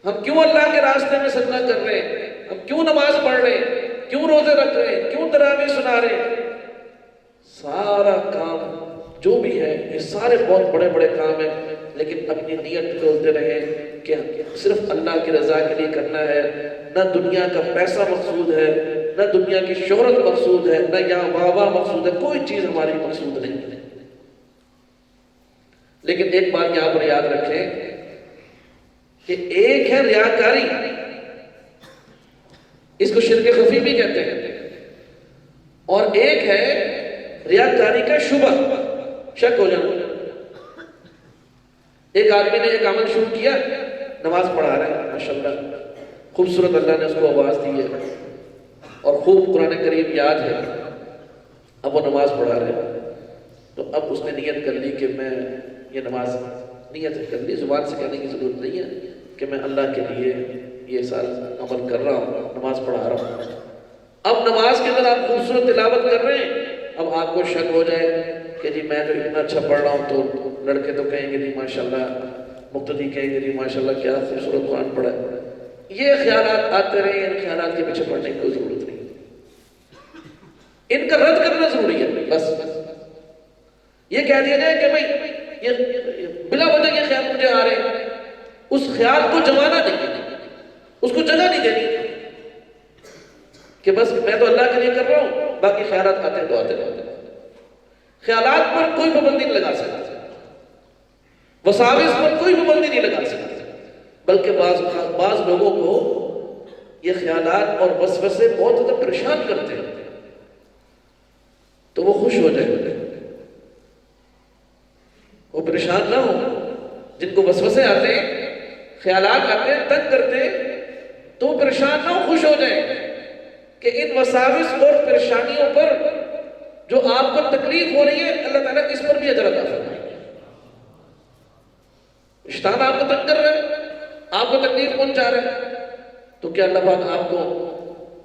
ہم کیوں اللہ کے راستے میں سجدہ کر رہے ہیں، ہم کیوں نماز پڑھ رہے ہیں، کیوں روزے رکھ رہے ہیں، کیوں تراویح سنا رہے ہیں. سارا کام جو بھی ہے یہ سارے بہت بڑے بڑے کام ہیں، لیکن اپنی نیت ٹٹولتے رہیں کہ صرف اللہ کی رضا کے لیے کرنا ہے. نہ دنیا کا پیسہ مقصود ہے، نہ دنیا کی شہرت مقصود ہے، نہ یہاں واہ مقصود ہے، کوئی چیز ہماری مقصود نہیں ہے. لیکن ایک بات یہاں پر یاد رکھیں کہ ایک ہے ریاکاری، اس کو شرک خفی بھی کہتے ہیں، اور ایک ہے ریاکاری کا شبہ، شک ہو جانا. ایک آدمی نے ایک عمل شروع کیا، نماز پڑھا رہا ہے، ماشاءاللہ خوبصورت اللہ نے اس کو آواز دی ہے اور خوب قرآن کریم یاد ہے. اب وہ نماز پڑھا رہے ہیں تو اب اس نے نیت کر لی کہ میں یہ نماز نیت کر لی، زبان سے کہنے کی ضرورت نہیں ہے کہ میں اللہ کے لیے یہ سارا عمل کر رہا ہوں، نماز پڑھا رہا ہوں. اب نماز کے اندر آپ خوبصورت تلاوت کر رہے ہیں، اب آپ کو شک ہو جائے کہ جی میں جو اتنا اچھا پڑھ رہا ہوں تو لڑکے تو کہیں گے نہیں ماشاءاللہ، مقتدی کہیں گے نہیں ماشاءاللہ کیا خوبصورت قرآن پڑھا ہے. یہ خیالات آتے رہے، ان خیالات کے پیچھے پڑھنے کی کوئی ضرورت نہیں، ان کا رد کرنا ضروری ہے. بس یہ کہہ دیا جائے کہ بھائی یہ بلا وجہ یہ خیال مجھے آ رہے ہیں، اس خیال کو جمانا نہیں، اس کو جگہ نہیں دینی کہ بس میں تو اللہ کے لیے کر رہا ہوں، باقی خیالات آتے ہیں تو آتے رہتے ہیں. خیالات پر کوئی پابندی نہیں لگا سکتا، وساوس پر کوئی پابندی نہیں لگا سکتا، بلکہ بعض لوگوں کو یہ خیالات اور وسوسے بہت زیادہ پریشان کرتے ہیں تو وہ خوش ہو جائیں گے، وہ پریشان نہ ہو. جن کو وسوسے آتے ہیں، خیالات آتے ہیں، تنگ کرتے ہیں، تو وہ پریشان نہ ہو، خوش ہو جائیں کہ ان وساوس اور پریشانیوں پر جو آپ کو تکلیف ہو رہی ہے اللہ تعالیٰ اس پر بھی اجر عطا فرمائے. شیطان آپ کو تنگ کر رہا ہے، آپ کو تکلیف پہنچا رہا ہے، تو کیا اللہ پاک آپ کو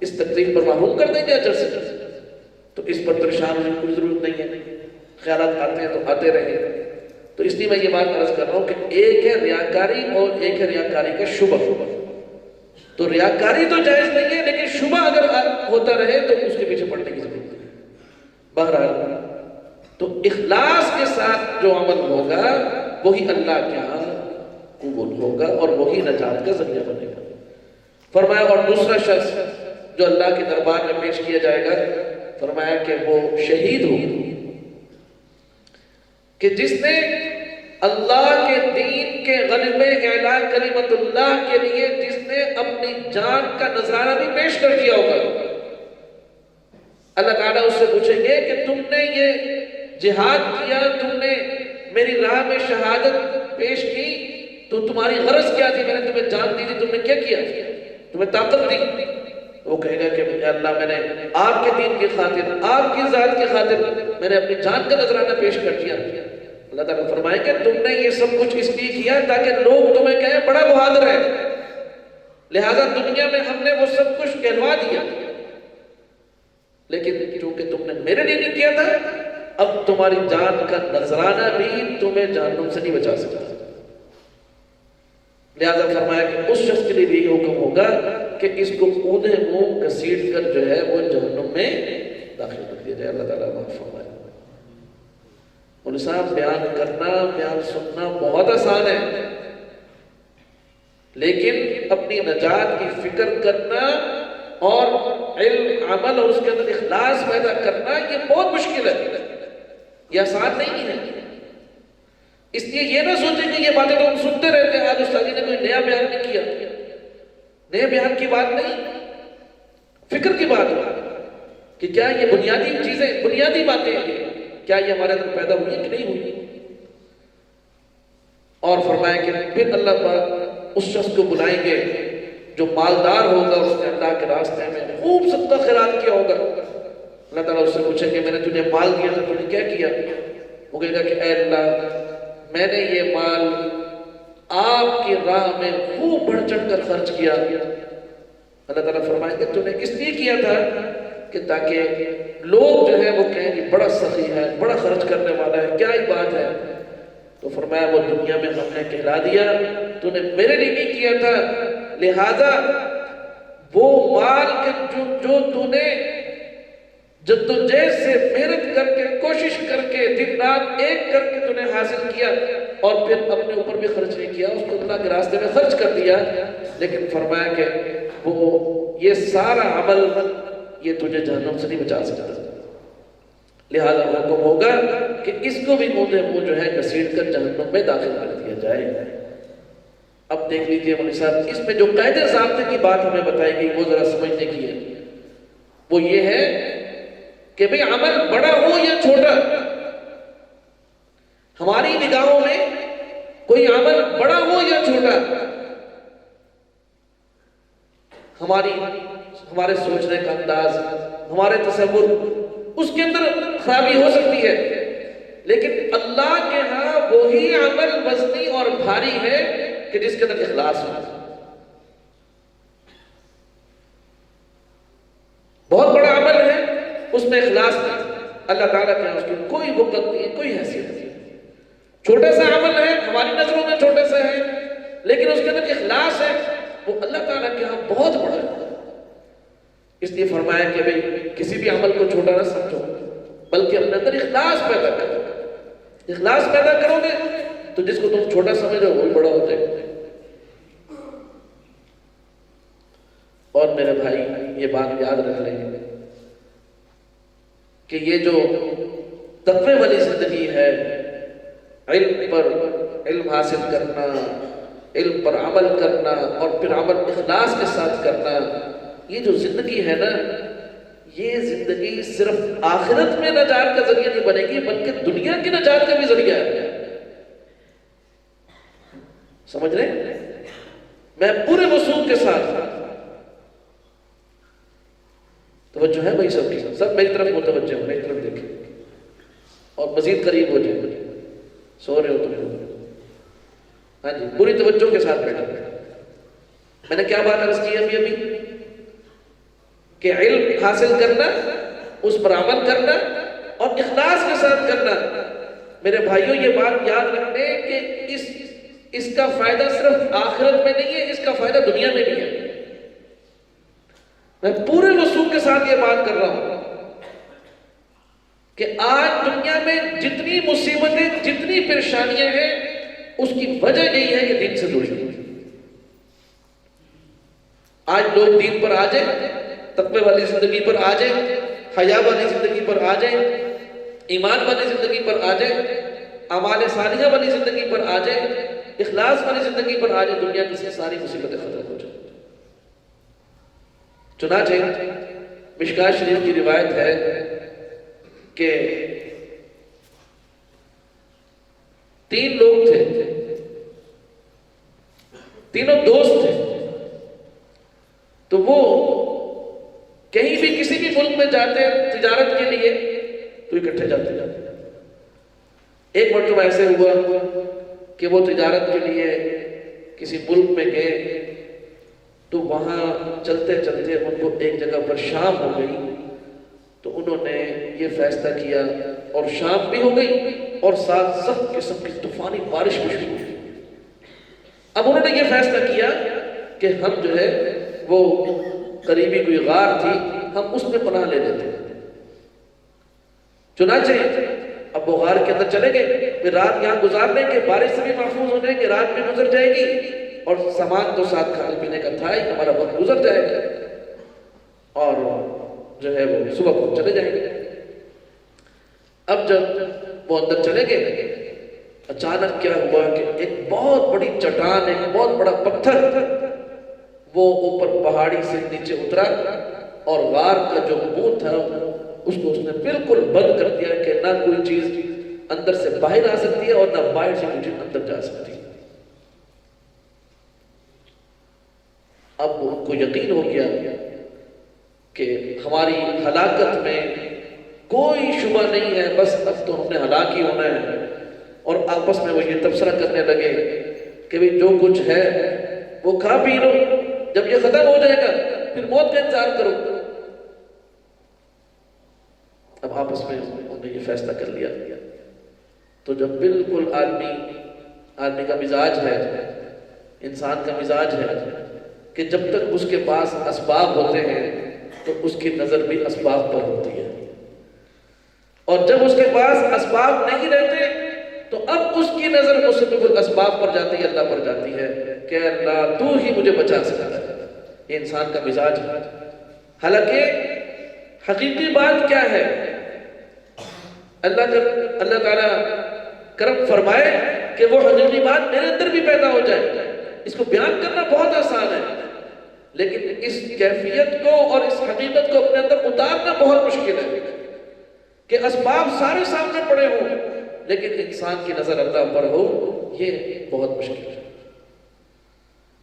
اس تکلیف پر محروم کر دیں گے اجر سے؟ تو اس پر پریشان ہونے کی کوئی ضرورت نہیں ہے. خیالات آتے ہیں تو آتے رہے. تو اس لیے میں یہ بات عرض کر رہا ہوں کہ ایک ہے ریاکاری اور ایک ہے ریاکاری کا شبہ. تو ریاکاری تو جائز نہیں ہے، لیکن شبہ اگر ہوتا رہے تو اس کے پیچھے پڑنے کی ضرورت ہے. بہرحال تو اخلاص کے ساتھ جو عمل ہوگا وہی اللہ کے ہاں قبول ہوگا اور وہی نجات کا ذریعہ بنے گا. فرمایا اور دوسرا شخص جو اللہ کے دربار میں پیش کیا جائے گا، فرمایا کہ وہ شہید ہو کہ جس نے اللہ کے دین کے غلبے اعلان کلمت اللہ کے لیے جس نے اپنی جان کا نذرانہ بھی پیش کر دیا ہوگا. اللہ تعالیٰ اس سے پوچھیں گے کہ تم نے یہ جہاد کیا، تم نے میری راہ میں شہادت پیش کی، تو تمہاری غرض کیا تھی؟ میں نے تمہیں جان دی تھی، تم نے کیا کیا؟ تمہیں طاقت دی. وہ کہے گا کہ اللہ میں نے آپ کے دین کی خاطر، آپ کی ذات کی خاطر میں نے اپنی جان کا نذرانہ پیش کر دیا. اللہ تعالیٰ فرمائے کہ تم نے یہ سب کچھ اس لیے کیا تاکہ لوگ تمہیں کہیں بڑا بہادر ہے، لہذا دنیا میں ہم نے وہ سب کچھ کہلوا دیا، لیکن چونکہ تم نے میرے لیے نہیں کیا تھا، اب تمہاری جان کا نذرانہ بھی تمہیں جہنم سے نہیں بچا سکتا. لہذا فرمایا کہ اس شخص کے لیے بھی یہ حکم ہوگا کہ اس کو اودھے منہ گھسیٹ کر جو ہے وہ جہنم میں داخل کر دیا جائے. اللہ تعالیٰ معاف فرمائے. اور صاحب بیان کرنا، بیان سننا بہت آسان ہے، لیکن اپنی نجات کی فکر کرنا اور علم، عمل اور اس کے اندر اخلاص پیدا کرنا یہ بہت مشکل ہے، یہ آسان نہیں ہے. اس لیے یہ نہ سوچیں کہ یہ باتیں تو ہم سنتے رہتے ہیں، آج استاد جی نے کوئی نیا بیان نہیں کیا. نئے بیان کی بات نہیں. فکر کی بات ہے کہ کیا یہ بنیادی چیزیں، بنیادی باتیں کیا یہ ہمارے اندر پیدا ہوئی کہ نہیں ہوئی؟ اور فرمایا کہ پھر اللہ پاک اس شخص کو بلائیں گے جو مالدار ہوگا، اس نے اللہ کے راستے میں خوب صدقہ خیرات کیا ہوگا۔ اللہ تعالیٰ اس سے پوچھیں کہ میں نے تجھے مال دیا تھا، تو نے کیا کیا؟ وہ کہے گا کہ اے اللہ، میں نے یہ مال آپ کی راہ میں خوب بڑھ چڑھ کر خرچ کیا۔ اللہ تعالیٰ فرمائیں گے تو نے اس لیے کیا تھا کہ تاکہ لوگ جو ہے وہ کہیں کہ بڑا سخی ہے، بڑا خرچ کرنے والا ہے، کیا ہی بات ہے۔ تو فرمایا وہ دنیا میں ہم نے کہلا دیا، تو نے میرے لیے نہیں کیا تھا، لہذا وہ مال کے جو تو نے جدوجہد سے محنت کر کے، کوشش کر کے، دن رات ایک کر کے تو نے حاصل کیا اور پھر اپنے اوپر بھی خرچ نہیں کیا، اس کو اللہ کے راستے میں خرچ کر دیا، لیکن فرمایا کہ وہ یہ سارا عمل یہ تجھے جہنم سے نہیں بچا سکتا، لہذا حکم ہوگا کہ اس کو بھی منہ جو ہے گھسیٹ کر جہنم میں داخل کر دیا جائے۔ اب دیکھ لیجئے مولوی صاحب، اس میں جو قاعدے ضابطے کی بات ہمیں بتائی گئی وہ ذرا سمجھنے کی ہے، وہ یہ ہے کہ بھئی عمل بڑا ہو یا چھوٹا، ہماری نگاہوں میں کوئی عمل بڑا ہو یا چھوٹا، ہمارے سوچنے کا انداز، ہمارے تصور، اس کے اندر خرابی ہو سکتی ہے، لیکن اللہ کے ہاں وہی عمل وزنی اور بھاری ہے کہ جس کے اندر اخلاص ہو۔ بہت بڑا عمل ہے، اس میں اخلاص نہیں، اللہ تعالیٰ کے ہاں اس کی کوئی وقت نہیں، کوئی حیثیت نہیں۔ چھوٹا سا عمل ہے، ہماری نظروں میں چھوٹا سا ہے، لیکن اس کے اندر اخلاص ہے، وہ اللہ تعالیٰ کے ہاں بہت بڑا ہے۔ اس لیے فرمایا کہ بھئی کسی بھی عمل کو چھوٹا نہ سمجھو، بلکہ اپنے اندر اخلاص پیدا کرو۔ اخلاص پیدا کرو گے تو جس کو تم چھوٹا سمجھو وہی بڑا ہو جائے گا۔ اور میرے بھائی یہ بات یاد رکھ لیں کہ یہ جو تقوی والی زندگی ہے، علم حاصل کرنا، علم پر عمل کرنا اور پھر عمل اخلاص کے ساتھ کرنا، یہ جو زندگی ہے نا، یہ زندگی صرف آخرت میں نجات کا ذریعہ نہیں بنے گی بلکہ دنیا کی نجات کا بھی ذریعہ ہے۔ سمجھ رہے ہیں؟ میں پورے وصول کے ساتھ، توجہ ہے بھائی سب کی، سب میری طرف متوجہ ہو، میری طرف دیکھیں اور مزید قریب ہو جائے۔ سو رہے ہو تم؟ ہاں جی، پوری توجہ کے ساتھ بیٹھا۔ میں نے کیا بات عرض کی ابھی کہ علم حاصل کرنا، اس پر عمل کرنا اور اخلاص کے ساتھ کرنا۔ میرے بھائیوں یہ بات یاد رکھنے کہ اس کا فائدہ صرف آخرت میں نہیں ہے، اس کا فائدہ دنیا میں بھی ہے۔ میں پورے وصول کے ساتھ یہ بات کر رہا ہوں کہ آج دنیا میں جتنی مصیبتیں، جتنی پریشانیاں ہیں، اس کی وجہ یہی ہے کہ دین سے دوری۔ آج لوگ دین پر آ جائیں، تقوی والی زندگی پر آ جائیں، حیا والی زندگی پر آ جائیں، ایمان والی زندگی پر آ جائیں، اعمال صالحہ والی زندگی پر آ جائیں، اخلاص والی زندگی پر آ جائیں، دنیا کی سے ساری مصیبتیں ختم ہو جائیں۔ چنانچہ مشکاۃ شریف کی روایت ہے کہ 3 لوگ تھے، تینوں دوست تھے، تو وہ کہیں بھی کسی بھی ملک میں جاتے تجارت کے لیے تو اکٹھے جاتے۔ ایک مرتبہ ایسے ہوا کہ وہ تجارت کے لیے کسی ملک میں گئے، تو وہاں چلتے چلتے ان کو ایک جگہ پر شام ہو گئی، تو انہوں نے یہ فیصلہ کیا، اور شام بھی ہو گئی اور ساتھ سخت قسم کی طوفانی بارش بھی شروع ہوئی۔ اب انہوں نے یہ فیصلہ کیا کہ ہم جو ہے وہ قریبی کوئی غار تھی، ہم اس میں پناہ لے لیتے ہیں۔ چنانچہ اب وہ غار کے اندر چلے گئے، پھر رات یہاں گزار لیں گے، بارش سے بھی محفوظ ہو جائیں گے، رات بھی گزر جائے گی، اور سامان تو ساتھ کھانے پینے کا تھا ہی، ہمارا وقت گزر جائے گا، اور جو ہے وہ صبح کو چلے جائیں گے۔ اب جب وہ اندر چلے گئے، اچانک کیا ہوا کہ ایک بہت بڑی چٹان، ایک بہت بڑا پتھر وہ اوپر پہاڑی سے نیچے اترا اور غار کا جو منہ تھا اس کو اس نے بالکل بند کر دیا کہ نہ کوئی چیز اندر سے باہر آ سکتی ہے اور نہ باہر سے کوئی چیز اندر جا سکتی ہے۔ اب ان کو یقین ہو گیا کہ ہماری ہلاکت میں کوئی شبہ نہیں ہے، بس اب تو ہم نے ہلاک ہی ہونا ہے۔ اور آپس میں وہ یہ تبصرہ کرنے لگے کہ بھئی جو کچھ ہے وہ کھا پی لو، جب یہ ختم ہو جائے گا پھر موت کا انتظار کرو۔ اب آپس میں انہوں نے یہ فیصلہ کر لیا۔ تو جب بالکل آدمی کا مزاج ہے، انسان کا مزاج ہے کہ جب تک اس کے پاس اسباب ہوتے ہیں تو اس کی نظر بھی اسباب پر ہوتی ہے، اور جب اس کے پاس اسباب نہیں رہتے تو اب اس کی نظر مسبب الاسباب پر جاتی ہے، اللہ پر جاتی ہے کہ اللہ تو ہی مجھے بچا سکتا ہے۔ یہ انسان کا مزاج ہے۔ حالانکہ حقیقی بات کیا ہے؟ اللہ تعالیٰ کرم فرمائے کہ وہ حقیقی بات میرے اندر بھی پیدا ہو جائے۔ اس کو بیان کرنا بہت آسان ہے، لیکن اس کیفیت کو اور اس حقیقت کو اپنے اندر اتارنا بہت مشکل ہے کہ اسباب سارے سامنے پڑے ہوں لیکن انسان کی نظر اللہ پر ہو، یہ بہت مشکل ہے۔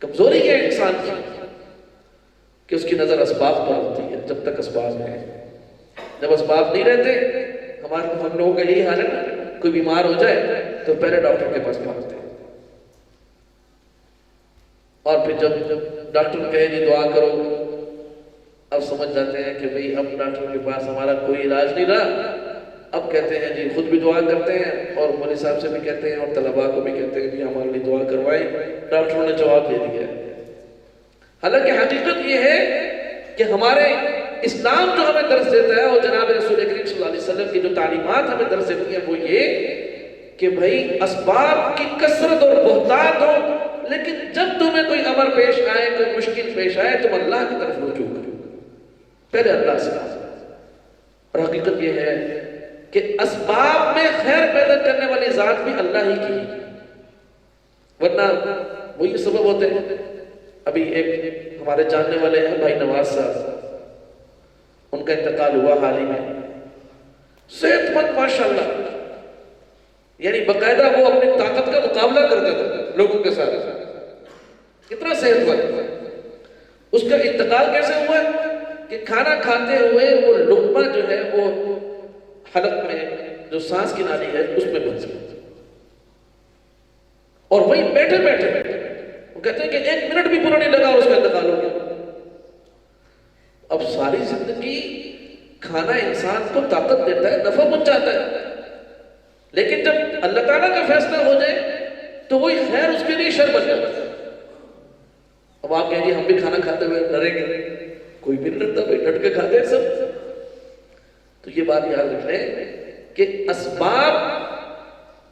کمزوری ہے انسان کی کہ اس کی نظر اسباب پر ہوتی ہے جب تک اسباب ہیں۔ جب اسباب نہیں رہتے، ہم لوگوں کا یہی حال ہے نا، کوئی بیمار ہو جائے تو پہلے ڈاکٹر کے پاس پہنچتے ہیں، اور پھر جب ڈاکٹر کہے جی دعا کرو، اب سمجھ جاتے ہیں کہ بھئی اب ڈاکٹر کے پاس ہمارا کوئی علاج نہیں رہا، اب کہتے ہیں جی خود بھی دعا کرتے ہیں اور مولوی صاحب سے بھی کہتے ہیں اور طلباء کو بھی کہتے ہیں جی ہمارے لیے دعا کروائیں، ڈاکٹروں نے جواب دے دیا ہے۔ حالانکہ حقیقت یہ ہے کہ ہمارے اسلام جو ہمیں درس دیتا ہے اور جناب رسول کریم صلی اللہ علیہ وسلم کی جو تعلیمات ہمیں درس دیتی ہیں وہ یہ کہ بھئی اسباب کی کثرت اور بہتات ہو، لیکن جب تمہیں کوئی امر پیش آئے، کوئی مشکل پیش آئے، تم اللہ کی طرف رجوع کرو، پہلے اللہ سے۔ اور حقیقت یہ ہے کہ اسباب میں خیر پیدا کرنے والی ذات بھی اللہ ہی کی ہے، ورنہ وہ یہ سبب ہوتے ہیں۔ ابھی ایک ہمارے جاننے والے ہیں بھائی نواز صاحب، ان کا انتقال ہوا حال ہی میں، صحت مند ماشاءاللہ، یعنی باقاعدہ وہ اپنی طاقت کا مقابلہ کرتا تھا لوگوں کے ساتھ، کتنا صحت مند۔ اس کا انتقال کیسے ہوا کہ کھانا کھاتے ہوئے وہ لقمہ جو ہے وہ حلق میں جو سانس کی نالی ہے اس میں پھنس گیا، اور وہی بیٹھے وہ کہتے ہیں کہ 1 منٹ بھی پورا نہیں لگا اور اس کا انتقال ہو گیا۔ اب ساری زندگی کھانا انسان کو طاقت دیتا ہے، نفع پہنچاتا ہے، لیکن جب اللہ تعالیٰ کا فیصلہ ہو جائے تو وہی خیر اس کے لیے شر بن جاتا ہے۔ اب آپ کہیں گے ہم بھی کھانا کھاتے ہوئے ڈریں گے، کوئی بھی نہیں ڈرتا بھائی، ڈٹ کے کھاتے ہیں سب۔ تو یہ بات یاد رکھ لیں کہ اسباب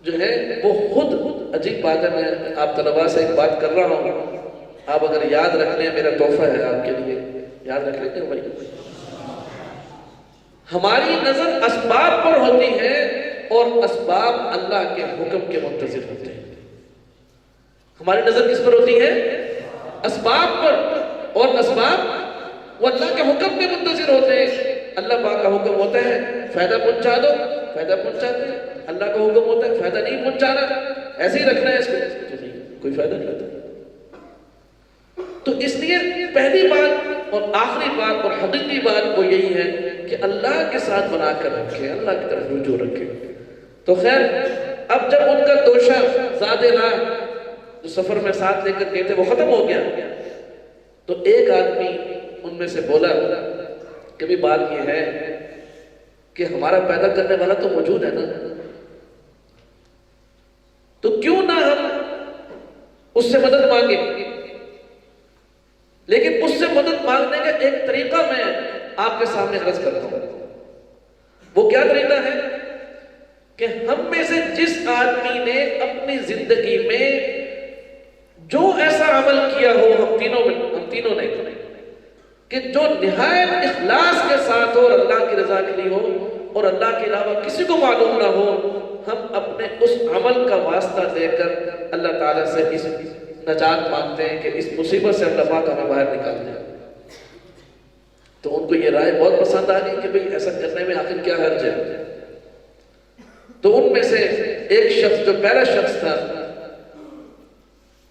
جو ہے وہ خود عجیب بات ہے۔ میں آپ طلباء سے ایک بات کر رہا ہوں، آپ اگر یاد رکھ لیں، میرا تحفہ ہے آپ کے لیے، یاد رکھ لیں بھائی، ہماری نظر اسباب پر ہوتی ہے اور اسباب اللہ کے حکم کے منتظر ہوتے ہیں۔ ہماری نظر کس پر ہوتی ہے؟ اسباب پر، اور اسباب وہ اللہ کے حکم کے منتظر ہوتے ہیں۔ اللہ پاک کا حکم ہوتا ہے فائدہ پہنچا دو، فائدہ پہنچاتے ہیں۔ اللہ کا حکم ہوتا ہے فائدہ نہیں پہنچانا، ایسے ہی رکھنا ہے اس کو، کوئی فائدہ نہیں ہوتا۔ تو اس لیے پہلی بات اور آخری بات اور حقیقی بات وہ یہی ہے کہ اللہ کے ساتھ بنا کر رکھیں، اللہ کی طرف رجوع رکھیں۔ تو خیر، اب جب ان کا توشہ زاد راہ جو سفر میں ساتھ لے کر گئے تھے وہ ختم ہو گیا، تو ایک آدمی ان میں سے بولا کہ بھی بات یہ ہے کہ ہمارا پیدا کرنے والا تو موجود ہے نا، تو کیوں نہ ہم اس سے مدد مانگیں۔ لیکن اس سے مدد مانگنے کا ایک طریقہ میں آپ کے سامنے عرض کرتا ہوں۔ وہ کیا طریقہ ہے کہ ہم میں سے جس آدمی نے اپنی زندگی میں جو ایسا عمل کیا ہو، ہم تینوں نے کہ جو نہایت اخلاص کے ساتھ ہو اور اللہ کی رضا کے لیے ہو اور اللہ کے علاوہ کسی کو معلوم نہ ہو، ہم اپنے اس عمل کا واسطہ دے کر اللہ تعالیٰ سے اس نجات مانگتے ہیں کہ اس مصیبت سے اللہ پاک ہمیں باہر نکال دے۔ تو ان کو یہ رائے بہت پسند آ گئی کہ بھئی ایسا کرنے میں آخر کیا حرج ہے. تو ان میں سے ایک شخص جو پہلا شخص تھا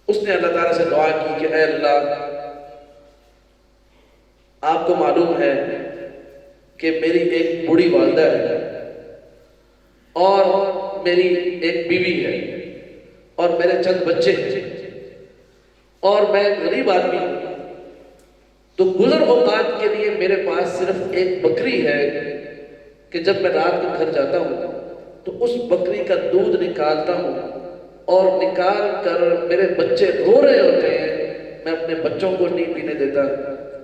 اس نے اللہ تعالیٰ سے دعا کی کہ اے اللہ، آپ کو معلوم ہے کہ میری ایک بوڑھی والدہ ہے اور میری ایک بیوی ہے اور میرے چند بچے ہیں اور میں غریب آدمی ہوں. تو گزر اوقات کے لیے میرے پاس صرف ایک بکری ہے کہ جب میں رات کو گھر جاتا ہوں تو اس بکری کا دودھ نکالتا ہوں اور نکال کر میرے بچے رو رہے ہوتے ہیں، میں اپنے بچوں کو نہیں پینے دیتا.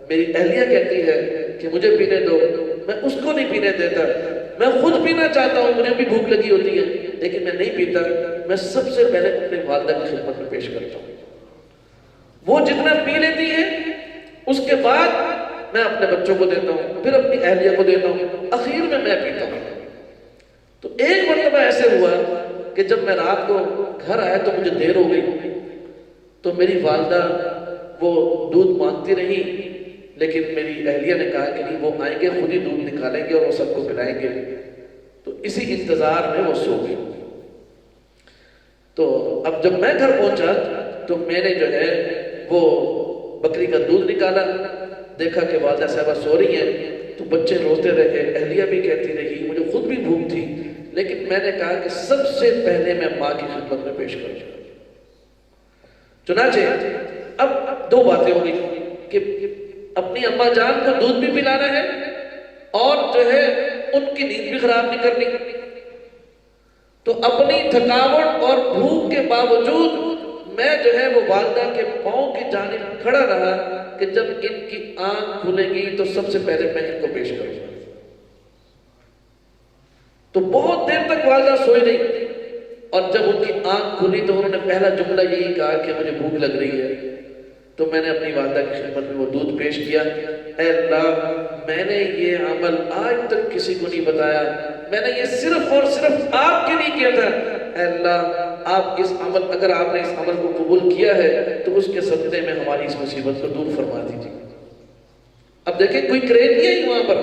میری اہلیہ کہتی ہے کہ مجھے پینے دو، میں اس کو نہیں پینے دیتا. میں خود پینا چاہتا ہوں، مجھے بھی بھوک لگی ہوتی ہے لیکن میں نہیں پیتا. میں سب سے پہلے اپنے والدہ کی خدمت میں پیش کرتا ہوں. وہ جتنا پی لیتی ہے اس کے بعد میں اپنے بچوں کو دیتا ہوں، پھر اپنی اہلیہ کو دیتا ہوں، اخیر میں پیتا ہوں. تو ایک مرتبہ ایسے ہوا کہ جب میں رات کو گھر آیا تو مجھے دیر ہو گئی. تو میری والدہ وہ دودھ مانگتی رہی لیکن میری اہلیہ نے کہا کہ نہیں، وہ آئیں گے خود ہی دودھ نکالیں گے اور وہ سب کو پلائیں گے. تو اسی انتظار میں وہ سو گئی. تو اب جب میں گھر پہنچا تو میں نے جو ہے وہ بکری کا دودھ نکالا، دیکھا کہ والدہ صاحبہ سو رہی ہیں. تو بچے روتے رہے، اہلیہ بھی کہتی رہی، مجھے خود بھی بھوک تھی، لیکن میں نے کہا کہ سب سے پہلے میں ماں کی خدمت میں پیش کروں. چنانچہ اب دو باتیں ہو گئی کہ اپنی اماں جان کو دودھ بھی پلانا ہے اور جو ہے ان کی نیند بھی خراب نہیں کرنی. تو اپنی تھکاوٹ اور بھوک کے باوجود میں جو ہے وہ والدہ کے پاؤں کی جانب کھڑا رہا کہ جب ان کی آنکھ کھلے گی تو سب سے پہلے میں ان کو پیش کروں. تو بہت دیر تک والدہ سوئی رہی اور جب ان کی آنکھ کھلی تو انہوں نے پہلا جملہ یہی کہا کہ مجھے بھوک لگ رہی ہے. تو میں نے اپنی والدہ کی خدمت میں وہ دودھ پیش کیا. اے اللہ، میں نے یہ عمل آج تک کسی کو نہیں بتایا، میں نے یہ صرف اور صرف آپ کے لیے کیا تھا. اے اللہ، آپ اس عمل، اگر آپ نے اس عمل کو قبول کیا ہے تو اس کے صدقے میں ہماری اس مصیبت کو دور فرما دیجیے. اب دیکھیں کوئی کرین نہیں آئی وہاں پر،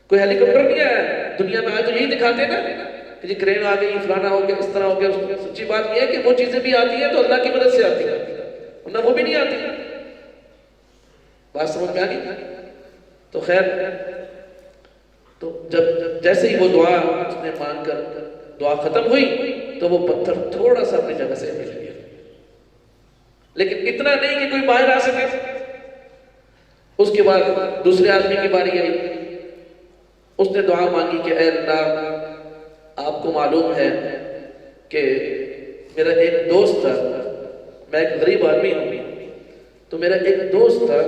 کوئی ہیلی کاپٹر نہیں آیا. دنیا میں آج تو یہی دکھاتے ہیں نا کہ جی کرین آ گئی، فلانا ہو گیا، اس طرح ہو گیا. سچی بات یہ ہے کہ وہ چیزیں بھی آتی ہیں تو اللہ کی مدد سے آتی ہیں، ورنہ وہ بھی نہیں آتی. بات سمجھ میں آ گئی؟ تو خیر، تو جب جیسے ہی وہ دعا اس نے مانگ کر دعا ختم ہوئی تو وہ پتھر تھوڑا سا اپنی جگہ سے ہل گیا، لیکن اتنا نہیں کہ کوئی باہر آ سکے. اس کے بعد دوسرے آدمی کی باری آئی. اس نے دعا مانگی کہ اے اللہ، آپ کو معلوم ہے کہ میرا ایک دوست تھا، میں ایک غریب آدمی ہوں، تو میرا ایک دوست تھا،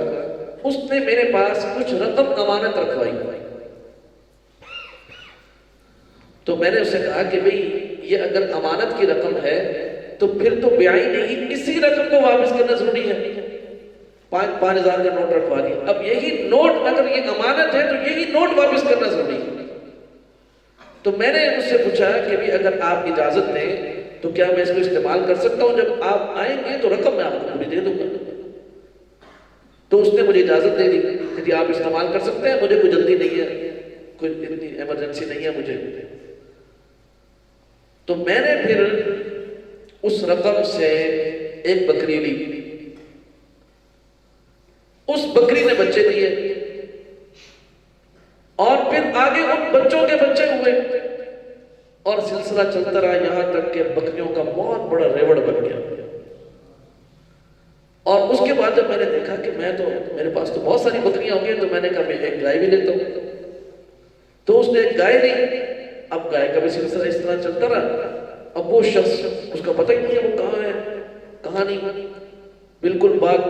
اس نے میرے پاس کچھ رقم امانت رکھوائی. تو میں نے اسے کہا کہ بھئی یہ اگر امانت کی رقم ہے تو پھر تو بیائی نہیں، اسی رقم کو واپس کرنا ضروری ہے. 5,000 کا نوٹ رکھوا دیا. اب یہی نوٹ اگر یہ امانت ہے تو یہی نوٹ واپس کرنا ضروری ہے. تو میں نے اس سے پوچھا کہ بھی اگر آپ اجازت دیں تو کیا میں اس کو استعمال کر سکتا ہوں؟ جب آپ آئیں گے تو رقم میں آپ کو پوری دے دوں گا. تو اس نے مجھے اجازت دے دی کہ جی آپ استعمال کر سکتے ہیں، مجھے کوئی جلدی نہیں ہے، کوئی اتنی ایمرجنسی نہیں ہے مجھے. تو میں نے پھر اس رقم سے ایک بکری لی. اس بکری نے بچے دیے اور پھر آگے ان بچوں کے بچے ہوئے اور سلسلہ چلتا رہا یہاں تک کہ بکریوں کا بہت بڑا ریوڑ بن گیا. اور اس کے بعد جب میں نے دیکھا کہ میرے پاس تو بہت ساری بکریاں ہو گئی، تو میں نے کہا میں ایک گائے بھی لیتا ہوں. تو اس نے ایک گائے لی. اب گائے کا بھی سلسلہ اس طرح چلتا رہا. اب وہ شخص، اس کا پتہ ہی نہیں ہے وہ کہاں ہے کہاں نہیں، بالکل بات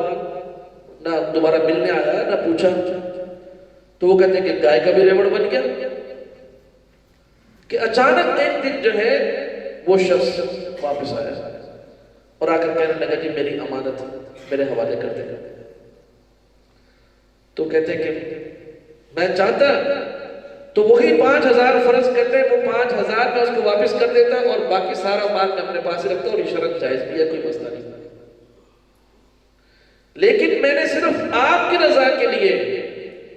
نہ دوبارہ ملنے آیا نہ پوچھا. تو وہ کہتے ہیں کہ گائے کا بھی ریوڑ بن گیا کہ اچانک ایک دن جو ہے وہ شخص واپس آیا اور آ کر کہنے لگا جی میری امانت میرے حوالے کر دے. تو کہتے ہیں کہ میں چاہتا تو وہی 5,000 فرض کرتے، وہ 5,000 میں اس کو واپس کر دیتا اور باقی سارا مال میں اپنے پاس رکھتا، اور یہ شرط جائز بھی ہے، کوئی مسئلہ نہیں. لیکن میں نے صرف آپ کی رضا کے لیے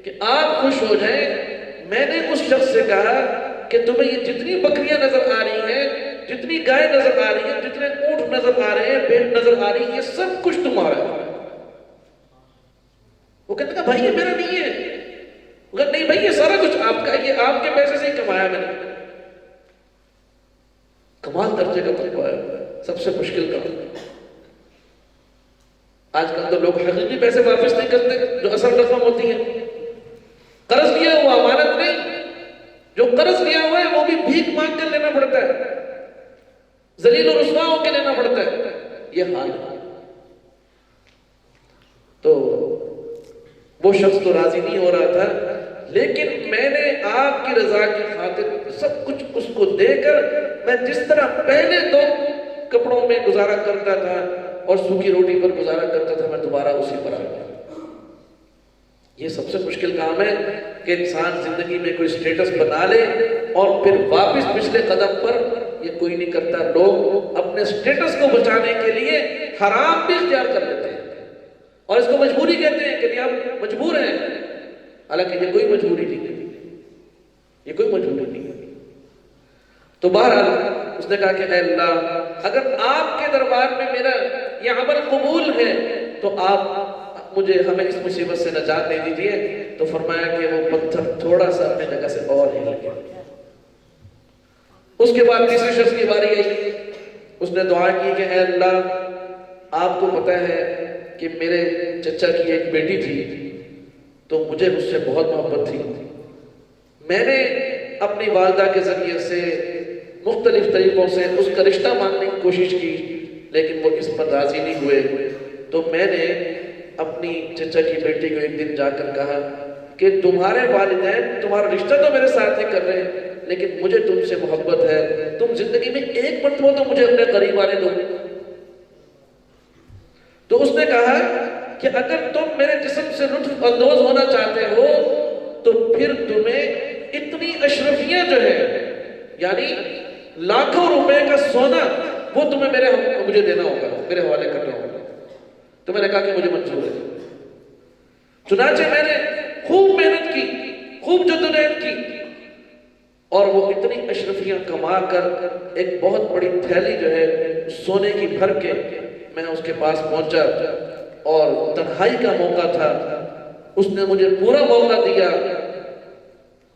کہ آپ خوش ہو جائیں. میں نے اس شخص سے کہا کہ تمہیں یہ جتنی بکریاں نظر آ رہی ہیں، جتنی گائے نظر آ رہی ہیں، جتنے اونٹ نظر آ رہے ہیں، بھیڑ نظر آ رہی ہے، یہ سب کچھ تمہارا ہے. وہ کہتے ہیں بھائی یہ میرا نہیں ہے. وہ کہتے نہیں بھائی یہ سارا کچھ آپ کا ہے، یہ آپ کے پیسے سے ہی کمایا میں نے. کمال درجے کا تقویٰ ہے، سب سے مشکل کام. آج کل تو لوگ حقیقی پیسے واپس نہیں کرتے جو اصل رقم ہوتی ہے. قرض لیا ہوا امانت نہیں، جو قرض لیا ہوا ہے وہ بھی بھیک مانگ کر لینا پڑتا ہے، ذلیل و رسوا ہو کے لینا پڑتا ہے. یہ حال ہے. تو وہ شخص تو راضی نہیں ہو رہا تھا، لیکن میں نے آپ کی رضا کی خاطر سب کچھ اس کو دے کر، میں جس طرح پہلے 2 کپڑوں میں گزارا کرتا تھا اور سوکھی روٹی پر گزارا کرتا تھا، میں دوبارہ اسی پر آ گیا. یہ سب سے مشکل کام ہے کہ انسان زندگی میں کوئی سٹیٹس بنا لے اور پھر واپس پچھلے قدم پر. یہ کوئی نہیں کرتا. لوگ اپنے سٹیٹس کو بچانے کے لیے حرام بھی اختیار کر لیتے ہیں اور اس کو مجبوری کہتے ہیں کہ نہیں آپ مجبور ہیں. حالانکہ یہ کوئی مجبوری نہیں ہے، یہ کوئی مجبوری نہیں ہے. تو بہرحال اس نے کہا کہ اے اللہ اگر آپ کے دربار میں میرا یہ عمل قبول ہے تو آپ ہمیں اس مصیبت سے نجات دے دیجئے. تو فرمایا کہ وہ پتھر تھوڑا سا اپنے جگہ سے اور ہل گیا. اس کے بعد تیسرے شخص کی باری آئی. اس نے دعا کی کہ اے اللہ آپ کو پتہ ہے کہ میرے چچا کی ایک بیٹی تھی تو مجھے اس سے بہت محبت تھی. میں نے اپنی والدہ کے ذریعے سے مختلف طریقوں سے اس کا رشتہ مانگنے کی کوشش کی لیکن وہ اس پر راضی نہیں ہوئے. تو میں نے اپنی چچا کی بیٹی کو ایک دن جا کر کہا کہ تمہارے والدین تمہارا رشتہ تو میرے ساتھ نہیں کر رہے لیکن مجھے تم سے محبت ہے، تم زندگی میں ایک مرتبہ تو مجھے اپنے قریب آنے دو. تو اس نے کہا کہ اگر تم میرے جسم سے لطف اندوز ہونا چاہتے ہو تو پھر تمہیں اتنی اشرفیاں جو ہے یعنی لاکھوں روپے کا سونا وہ تمہیں مجھے دینا ہوگا، میرے حوالے کرنا ہوگا. تو میں نے کہا کہ مجھے منظور ہے. چنانچہ میں نے خوب محنت کی، خوب جدوجہد کی اور وہ اتنی اشرفیاں کما کر ایک بہت بڑی تھیلی جو ہے سونے کی بھر کے میں اس کے پاس پہنچا اور تنہائی کا موقع تھا. اس نے مجھے پورا موقع دیا،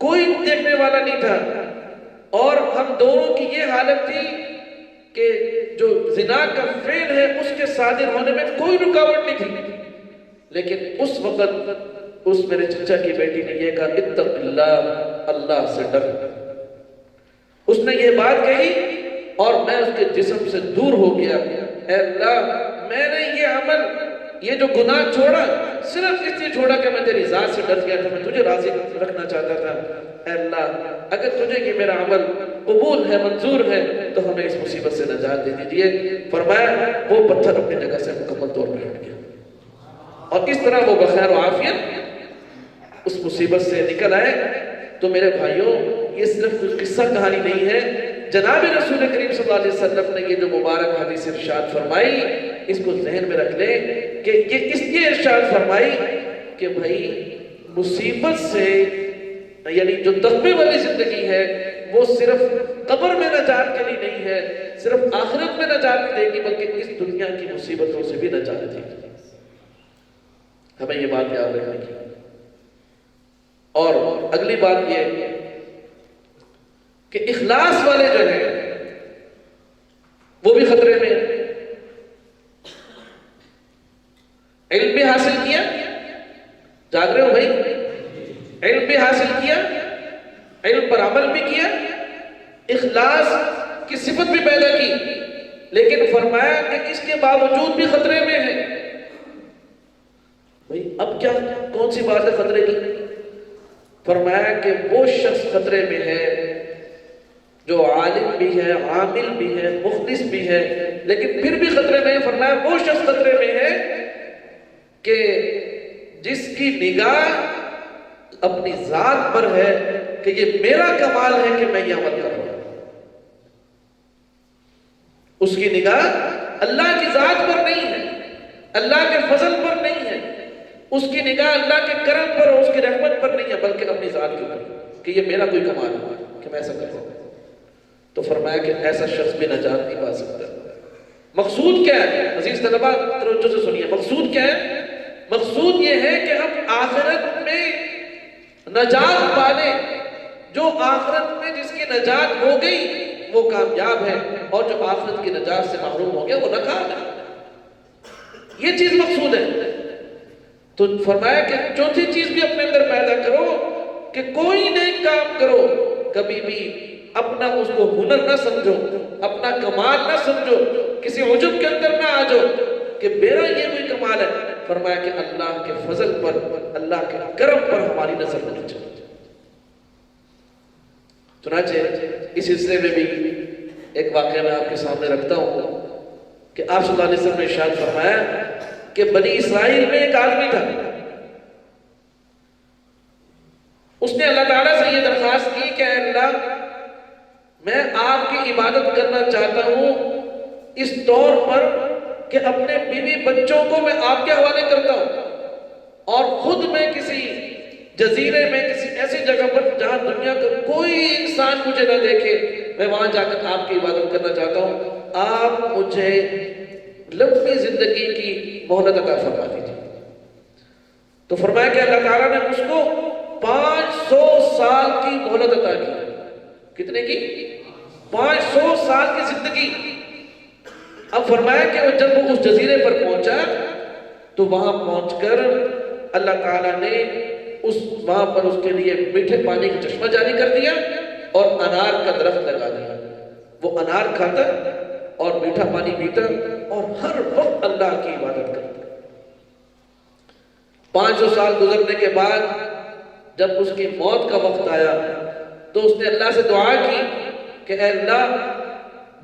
کوئی دیکھنے والا نہیں تھا اور ہم دونوں کی یہ حالت تھی کہ جو زنا کا فعل ہے اس کے صادر ہونے میں کوئی رکاوٹ نہیں تھی. لیکن اس وقت اس میرے چچا کی بیٹی نے یہ کہا اتق اللہ، اللہ سے ڈر. اس نے یہ بات کہی اور میں اس کے جسم سے دور ہو گیا. اے اللہ میں نے یہ عمل، یہ جو گناہ چھوڑا صرف اس لیے چھوڑا کہ میں تیری ذات سے ڈر گیا تھا، میں تجھے راضی رکھنا چاہتا تھا. اے اللہ اگر تجھے یہ میرا عمل قبول ہے، منظور ہے تو ہمیں اس مصیبت سے نجات دے دیجئے. فرمایا وہ پتھر اپنی جگہ سے مکمل طور پر ہٹ گیا اور اس طرح وہ بخیر و عافیت اس مصیبت سے نکل آئے. تو میرے بھائیوں یہ صرف کچھ قصہ کہانی نہیں ہے. جناب رسول کریم صلی اللہ علیہ وسلم نے یہ جو مبارک حدیث ارشاد فرمائی اس کو ذہن میں رکھ لیں کہ یہ اس لیے ارشاد فرمائی کہ بھائی مصیبت سے یعنی جو تقوی والی زندگی ہے وہ صرف قبر میں نجات کے لیے نہیں ہے، صرف آخرت میں نجات نہیں دے گی بلکہ اس دنیا کی مصیبتوں سے بھی نجات دے گی. ہمیں یہ بات یاد رکھنے کی. اور اگلی بات یہ کہ اخلاص والے جو ہیں وہ بھی خطرے میں. علم بھی حاصل کیا، جاگ رہے ہو بھائی؟ علم بھی حاصل کیا، علم پر عمل بھی کیا، اخلاص کی صفت بھی پیدا کی، لیکن فرمایا کہ اس کے باوجود بھی خطرے میں ہے. بھائی اب کیا کون سی بات ہے خطرے کی؟ فرمایا کہ وہ شخص خطرے میں ہے جو عالم بھی ہے، عامل بھی ہے، مخلص بھی ہے لیکن پھر بھی خطرے میں ہے. فرمایا وہ شخص خطرے میں ہے کہ جس کی نگاہ اپنی ذات پر ہے کہ یہ میرا کمال ہے کہ میں یہ عمل کر رہا ہوں. اس کی نگاہ اللہ کی ذات پر نہیں ہے، اللہ کے فضل پر نہیں ہے، اس کی نگاہ اللہ کے کرم پر اور اس کی رحمت پر نہیں ہے بلکہ اپنی ذات کے اوپر کہ یہ میرا کوئی کمال ہے کہ میں ایسا کر سکتا ہوں. تو فرمایا کہ ایسا شخص بھی نجات نہیں پا سکتا. مقصود کیا ہے عزیز طلباء توجہ سے سنیے. مقصود کیا ہے؟ مقصود یہ ہے کہ ہم آخرت میں نجات پالیں. جو آخرت میں جس کی نجات ہو گئی وہ کامیاب ہے اور جو آخرت کی نجات سے محروم ہو گیا وہ ناکام ہے. یہ چیز مقصود ہے. تو فرمایا کہ چوتھی چیز بھی اپنے اندر پیدا کرو کہ کوئی نیک کام کرو کبھی بھی اپنا اس کو ہنر نہ سمجھو, اپنا کمال نہ سمجھو, کسی عجب کے اندر نہ آ جاؤ کہ میرا یہ کوئی کمال ہے. فرمایا کہ اللہ کے فضل پر, اللہ کے کرم پر ہماری نظر ہونی چاہیے. چنانچہ اس سلسلے میں بھی ایک واقعہ میں آپ کے سامنے رکھتا ہوں کہ آپ صلی اللہ علیہ وسلم نے ارشاد فرمایا کہ بنی اسرائیل میں ایک آدمی تھا. اس نے اللہ تعالیٰ سے یہ درخواست کی کہ اے اللہ میں آپ کی عبادت کرنا چاہتا ہوں اس طور پر کہ اپنے بیوی بچوں کو میں آپ کے حوالے کرتا ہوں اور خود میں کسی جزیرے میں کسی ایسی جگہ پر جہاں دنیا کا کوئی انسان مجھے نہ دیکھے میں وہاں جا کر آپ کی عبادت کرنا چاہتا ہوں. آپ مجھے لمبی زندگی کی مہلت عطا فرما دیجیے. تو فرمایا کہ اللہ تعالیٰ نے اس کو 500 سال کی مہلت عطا کی. کتنے کی؟ 500 سال کی زندگی. اب فرمایا کہ جب وہ اس جزیرے پر پہنچا تو وہاں پہنچ کر اللہ تعالیٰ نے وہاں پر اس کے لیے میٹھے پانی کا چشمہ جاری کر دیا اور انار کا درخت لگا دیا. وہ انار کھاتا اور میٹھا پانی پیتا اور ہر وقت اللہ کی عبادت کرتا. 500 سال گزرنے کے بعد جب اس کی موت کا وقت آیا تو اس نے اللہ سے دعا کی کہ اے اللہ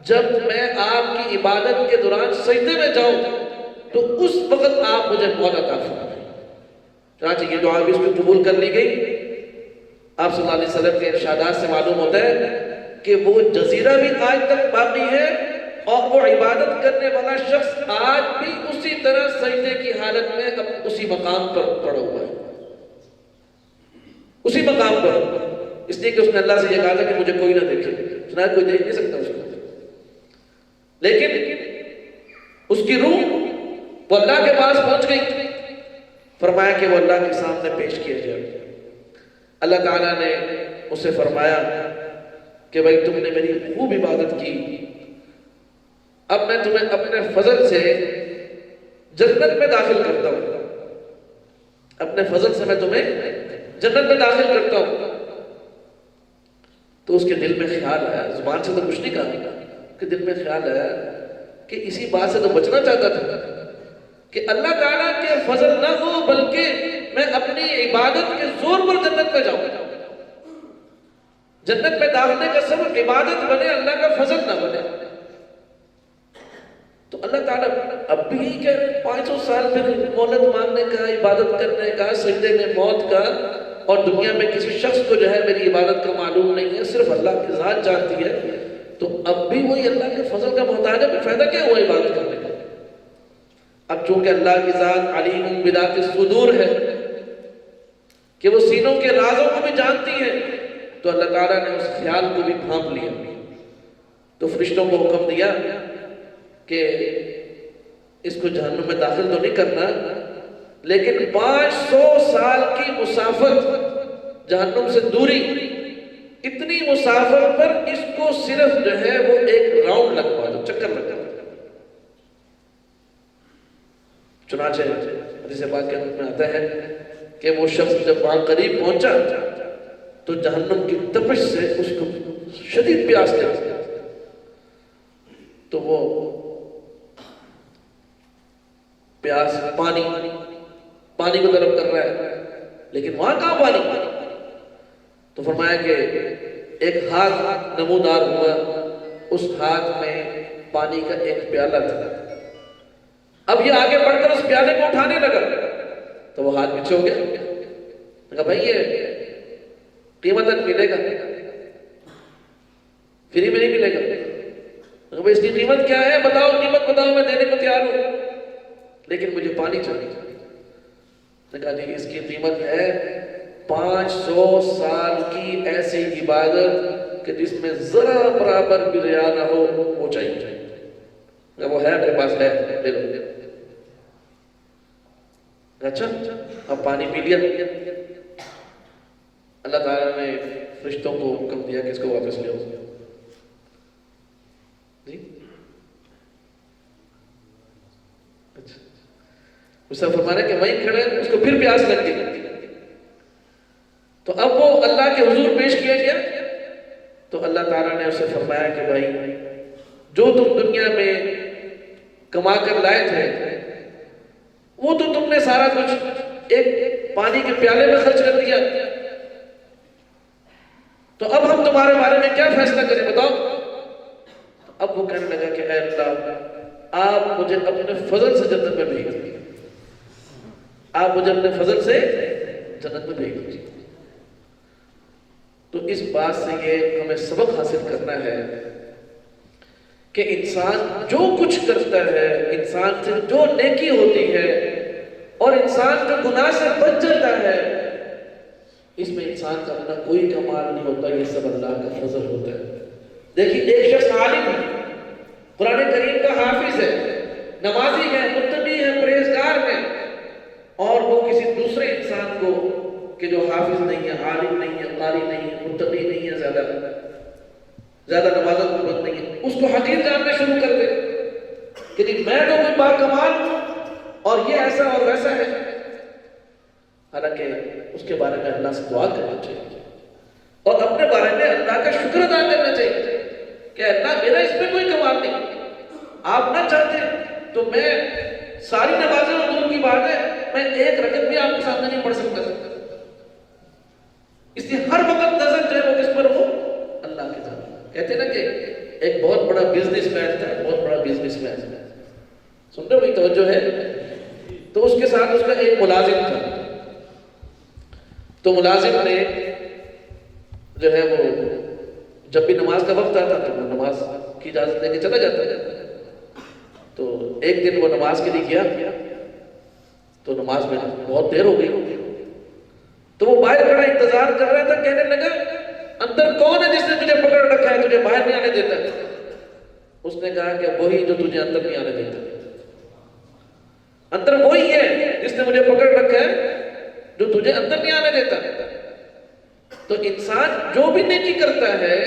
جب میں آپ کی عبادت کے دوران سجدے میں جاؤں تو اس وقت آپ مجھے موت عطا فرمائیں. چنانچہ یہ دعا بھی اس میں قبول کر لی گئی. آپ صلی اللہ علیہ وسلم کے ارشادات سے معلوم ہوتا ہے کہ وہ جزیرہ بھی آج تک باقی ہے اور وہ عبادت کرنے والا شخص آج بھی اسی طرح سجدے کی حالت میں اسی مقام پر پڑا ہوا ہے. اسی مقام پر, اس لیے کہ اس نے اللہ سے یہ کہا تھا کہ مجھے کوئی نہ دیکھے. چنانچہ کوئی دیکھ نہیں سکتا اس کو, لیکن اس کی روح وہ اللہ کے پاس پہنچ گئی. فرمایا کہ وہ اللہ کے سامنے پیش کیا جائے. اللہ تعالیٰ نے اسے فرمایا کہ بھائی تم نے میری خوب عبادت کی, اب میں تمہیں اپنے فضل سے جنت میں داخل کرتا ہوں. اپنے فضل سے میں تمہیں جنت میں داخل کرتا ہوں. تو اس کے دل میں خیال آیا, زبان سے تو کچھ نہیں کہا, کہ دل میں خیال آیا کہ اسی بات سے تو بچنا چاہتا تھا کہ اللہ تعالیٰ کے فضل نہ ہو بلکہ میں اپنی عبادت کے زور پر جنت میں جاؤں. جنت میں داخلے کا سبب عبادت بنے, اللہ کا فضل نہ بنے. تو اللہ تعالیٰ اب بھی کہہ رہے 500 سال پھر مہلت مانگنے کا, عبادت کرنے کا, سجدے میں موت کا, اور دنیا میں کسی شخص کو جو ہے میری عبادت کا معلوم نہیں ہے, صرف اللہ کی ذات جانتی ہے. تو اب بھی وہی اللہ کے فضل کا محتاج ہے, پھر فائدہ کیا ہوا عبادت کرنے کا. اب چونکہ اللہ کی ذات علیم بذات الصدور ہے کہ وہ سینوں کے رازوں کو بھی جانتی ہے, تو اللہ تعالیٰ نے اس خیال کو بھی بھانپ لیا. تو فرشتوں کو حکم دیا کہ اس کو جہنم میں داخل تو نہیں کرنا, لیکن 500 سال کی مسافت جہنم سے دوری, اتنی مسافت پر اس کو صرف جو ہے وہ ایک راؤنڈ لگوا دو, چکر لگوا. چنانچہ حدیث پاک کے میں آتا ہے کہ وہ شخص جب وہاں قریب پہنچا تو جہنم کی تپش سے اس کو شدید پیاس لگی. تو وہ پیاس پانی کو طلب کر رہا ہے, لیکن وہاں کہاں پانی. تو فرمایا کہ ایک ہاتھ نمودار ہوا, اس ہاتھ میں پانی کا ایک پیالہ تھا. اب یہ آگے بڑھ کر اس پیالے کو اٹھانے لگا تو وہ ہاتھ پیچھے ہو گیا. کہا بھائی یہ قیمتاً ملے گا, فری میں نہیں ملے گا. کہا بھائی اس کی قیمت کیا ہے, بتاؤ قیمت بتاؤ, میں دینے کو تیار ہوں, لیکن مجھے پانی چاہیے. نے کہا جی اس کی قیمت ہے 500 سال کی ایسی عبادت کہ جس میں ذرا برابر بھی ریا نہ ہو، وہ چاہیے۔ وہ ہے میرے پاس، ہے، لے لو۔ اچھا اب پانی پی لیا، اللہ تعالیٰ نے فرشتوں کو حکم دیا کہ اس کو واپس لے آؤ جی۔ اچھا اسے فرمانا کہ وہیں کھڑے، اس کو پھر پیاس لگ گئی، تو اب وہ اللہ کے حضور پیش کیا گیا، تو اللہ تعالیٰ نے اسے فرمایا کہ بھائی جو تم دنیا میں کما کر لائے تھے وہ تو تم نے سارا کچھ ایک پانی کے پیالے میں خرچ کر دیا، تو اب ہم تمہارے بارے میں کیا فیصلہ کریں بتاؤ؟ اب وہ کہنے لگا کہ اے اللہ آپ مجھے اپنے فضل سے جنت میں بھیج دیجیے، آپ مجھے اپنے فضل سے جنت میں بھیج دیجیے۔ تو اس بات سے یہ ہمیں سبق حاصل کرنا ہے کہ انسان جو کچھ کرتا ہے، انسان سے جو نیکی ہوتی ہے اور انسان جو گناہ سے بچ جاتا ہے، اس میں انسان کا اپنا کوئی کمال نہیں ہوتا، یہ سب اللہ کا فضل ہوتا ہے۔ دیکھیے ایک شخص عالم ہے، قرآن کریم کا حافظ ہے، نمازی ہے، متقی ہے، پرہیزگار ہے، اور وہ کسی دوسرے انسان کو کہ جو حافظ نہیں ہے، عالم نہیں ہے، قاری نہیں ہے، متقی نہیں ہے، زیادہ نمازوں کو بند نہیں ہے، اس کو حقیر جاننا شروع کر دے کہ جی میں تو کوئی باکمال ہوں اور یہ ایسا اور ویسا ہے، حالانکہ اس کے بارے میں اللہ سے دعا کرنا چاہیے اور اپنے بارے میں اللہ کا شکر ادا کرنا چاہیے کہ اللہ میرا اس میں کوئی کمال نہیں، آپ نہ چاہتے تو میں ساری نمازیں اور دور کی بات ہے میں ایک رکعت بھی آپ کے سامنے نہیں پڑھ سکتا، اس لیے ہر وقت نظر جو ہے وہ کس پر ہو؟ اللہ کے سامنے۔ کہتے ہیں نا کہ ایک بہت بڑا بزنس مین تھا، بہت بڑا بزنس مین، سن رہے بھائی توجہ ہے؟ تو اس کے ساتھ اس کا ایک ملازم تھا، تو ملازم نے جو ہے وہ جب بھی نماز کا وقت آتا تو وہ نماز کی اجازت لے کے چلا جاتا ہے، تو ایک دن وہ نماز کے لیے گیا تو نماز میں بہت دیر ہو گئی، تو وہ باہر کھڑا انتظار کر رہا تھا، کہنے لگا اندر کون ہے جس نے تجھے پکڑ رکھا ہے، تجھے باہر نہیں آنے دیتا؟ اس نے کہا کہ وہی جو تجھے اندر نہیں آنے دیتا، اندر وہی ہے جس نے مجھے پکڑ رکھا ہے جو تجھے اندر نہیں آنے دیتا۔ تو انسان جو بھی نیکی کرتا ہے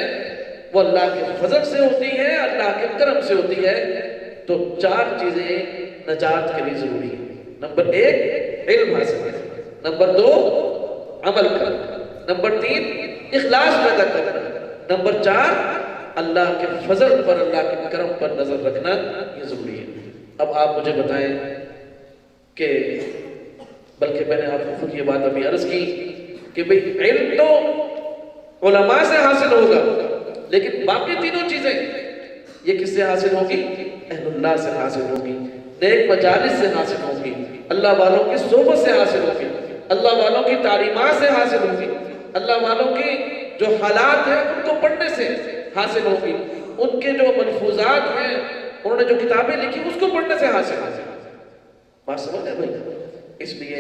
وہ اللہ کے فضل سے ہوتی ہے، اللہ کے کرم سے ہوتی ہے۔ تو چار چیزیں نجات کے لیے ضروری ہیں۔ نمبر 1 علم حاصل کرنا، نمبر 2 عمل کرنا، نمبر 3 اخلاص پیدا کرنا، نمبر 4 اللہ کے فضل پر، اللہ کے کرم پر نظر رکھنا، یہ ضروری ہے۔ اب آپ مجھے بتائیں کہ بلکہ میں نے آپ کو خود یہ بات ابھی عرض کی کہ بھئی علم تو علماء سے حاصل ہوگا، لیکن باقی تینوں چیزیں یہ کس سے حاصل ہوگی؟ اہل اللہ سے حاصل ہوگی، نیک مجالس سے حاصل ہوگی، اللہ والوں کی صحبت سے حاصل ہوگی، اللہ والوں کی تعلیمات سے حاصل ہوگی، اللہ والوں کی جو حالات ہیں ان کو پڑھنے سے حاصل ہوگی، ان کے جو ملفوظات ہیں انہوں نے جو کتابیں لکھی اس کو پڑھنے سے حاصل ہوگی۔ بات سمجھ ہے بھائی؟ اس لیے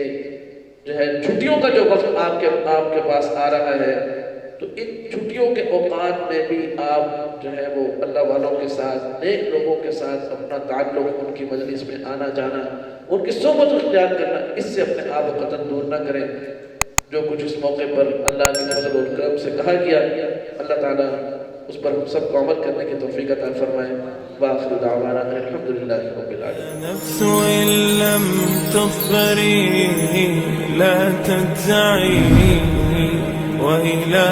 جو ہے چھٹیوں کا جو وقت آپ کے پاس آ رہا ہے، تو ان چھٹیوں کے اوقات میں بھی آپ جو ہے وہ اللہ والوں کے ساتھ، نیک لوگوں کے ساتھ اپنا تعلق، ان کی مجلس میں آنا جانا، ان کی صحبت اختیار کرنا، اس سے اپنے آپ و قطن دور نہ کریں۔ جو کچھ اس موقع پر اللہ کے فضل و کرم سے کہا گیا، اللہ تعالیٰ اس پر ہم سب کو عمل کرنے کی توفیق عطا فرمائے۔ وآخر دعوانا الحمدللہ رب العالمین۔ نفس إن لم تظفري لا تجزعي وإلى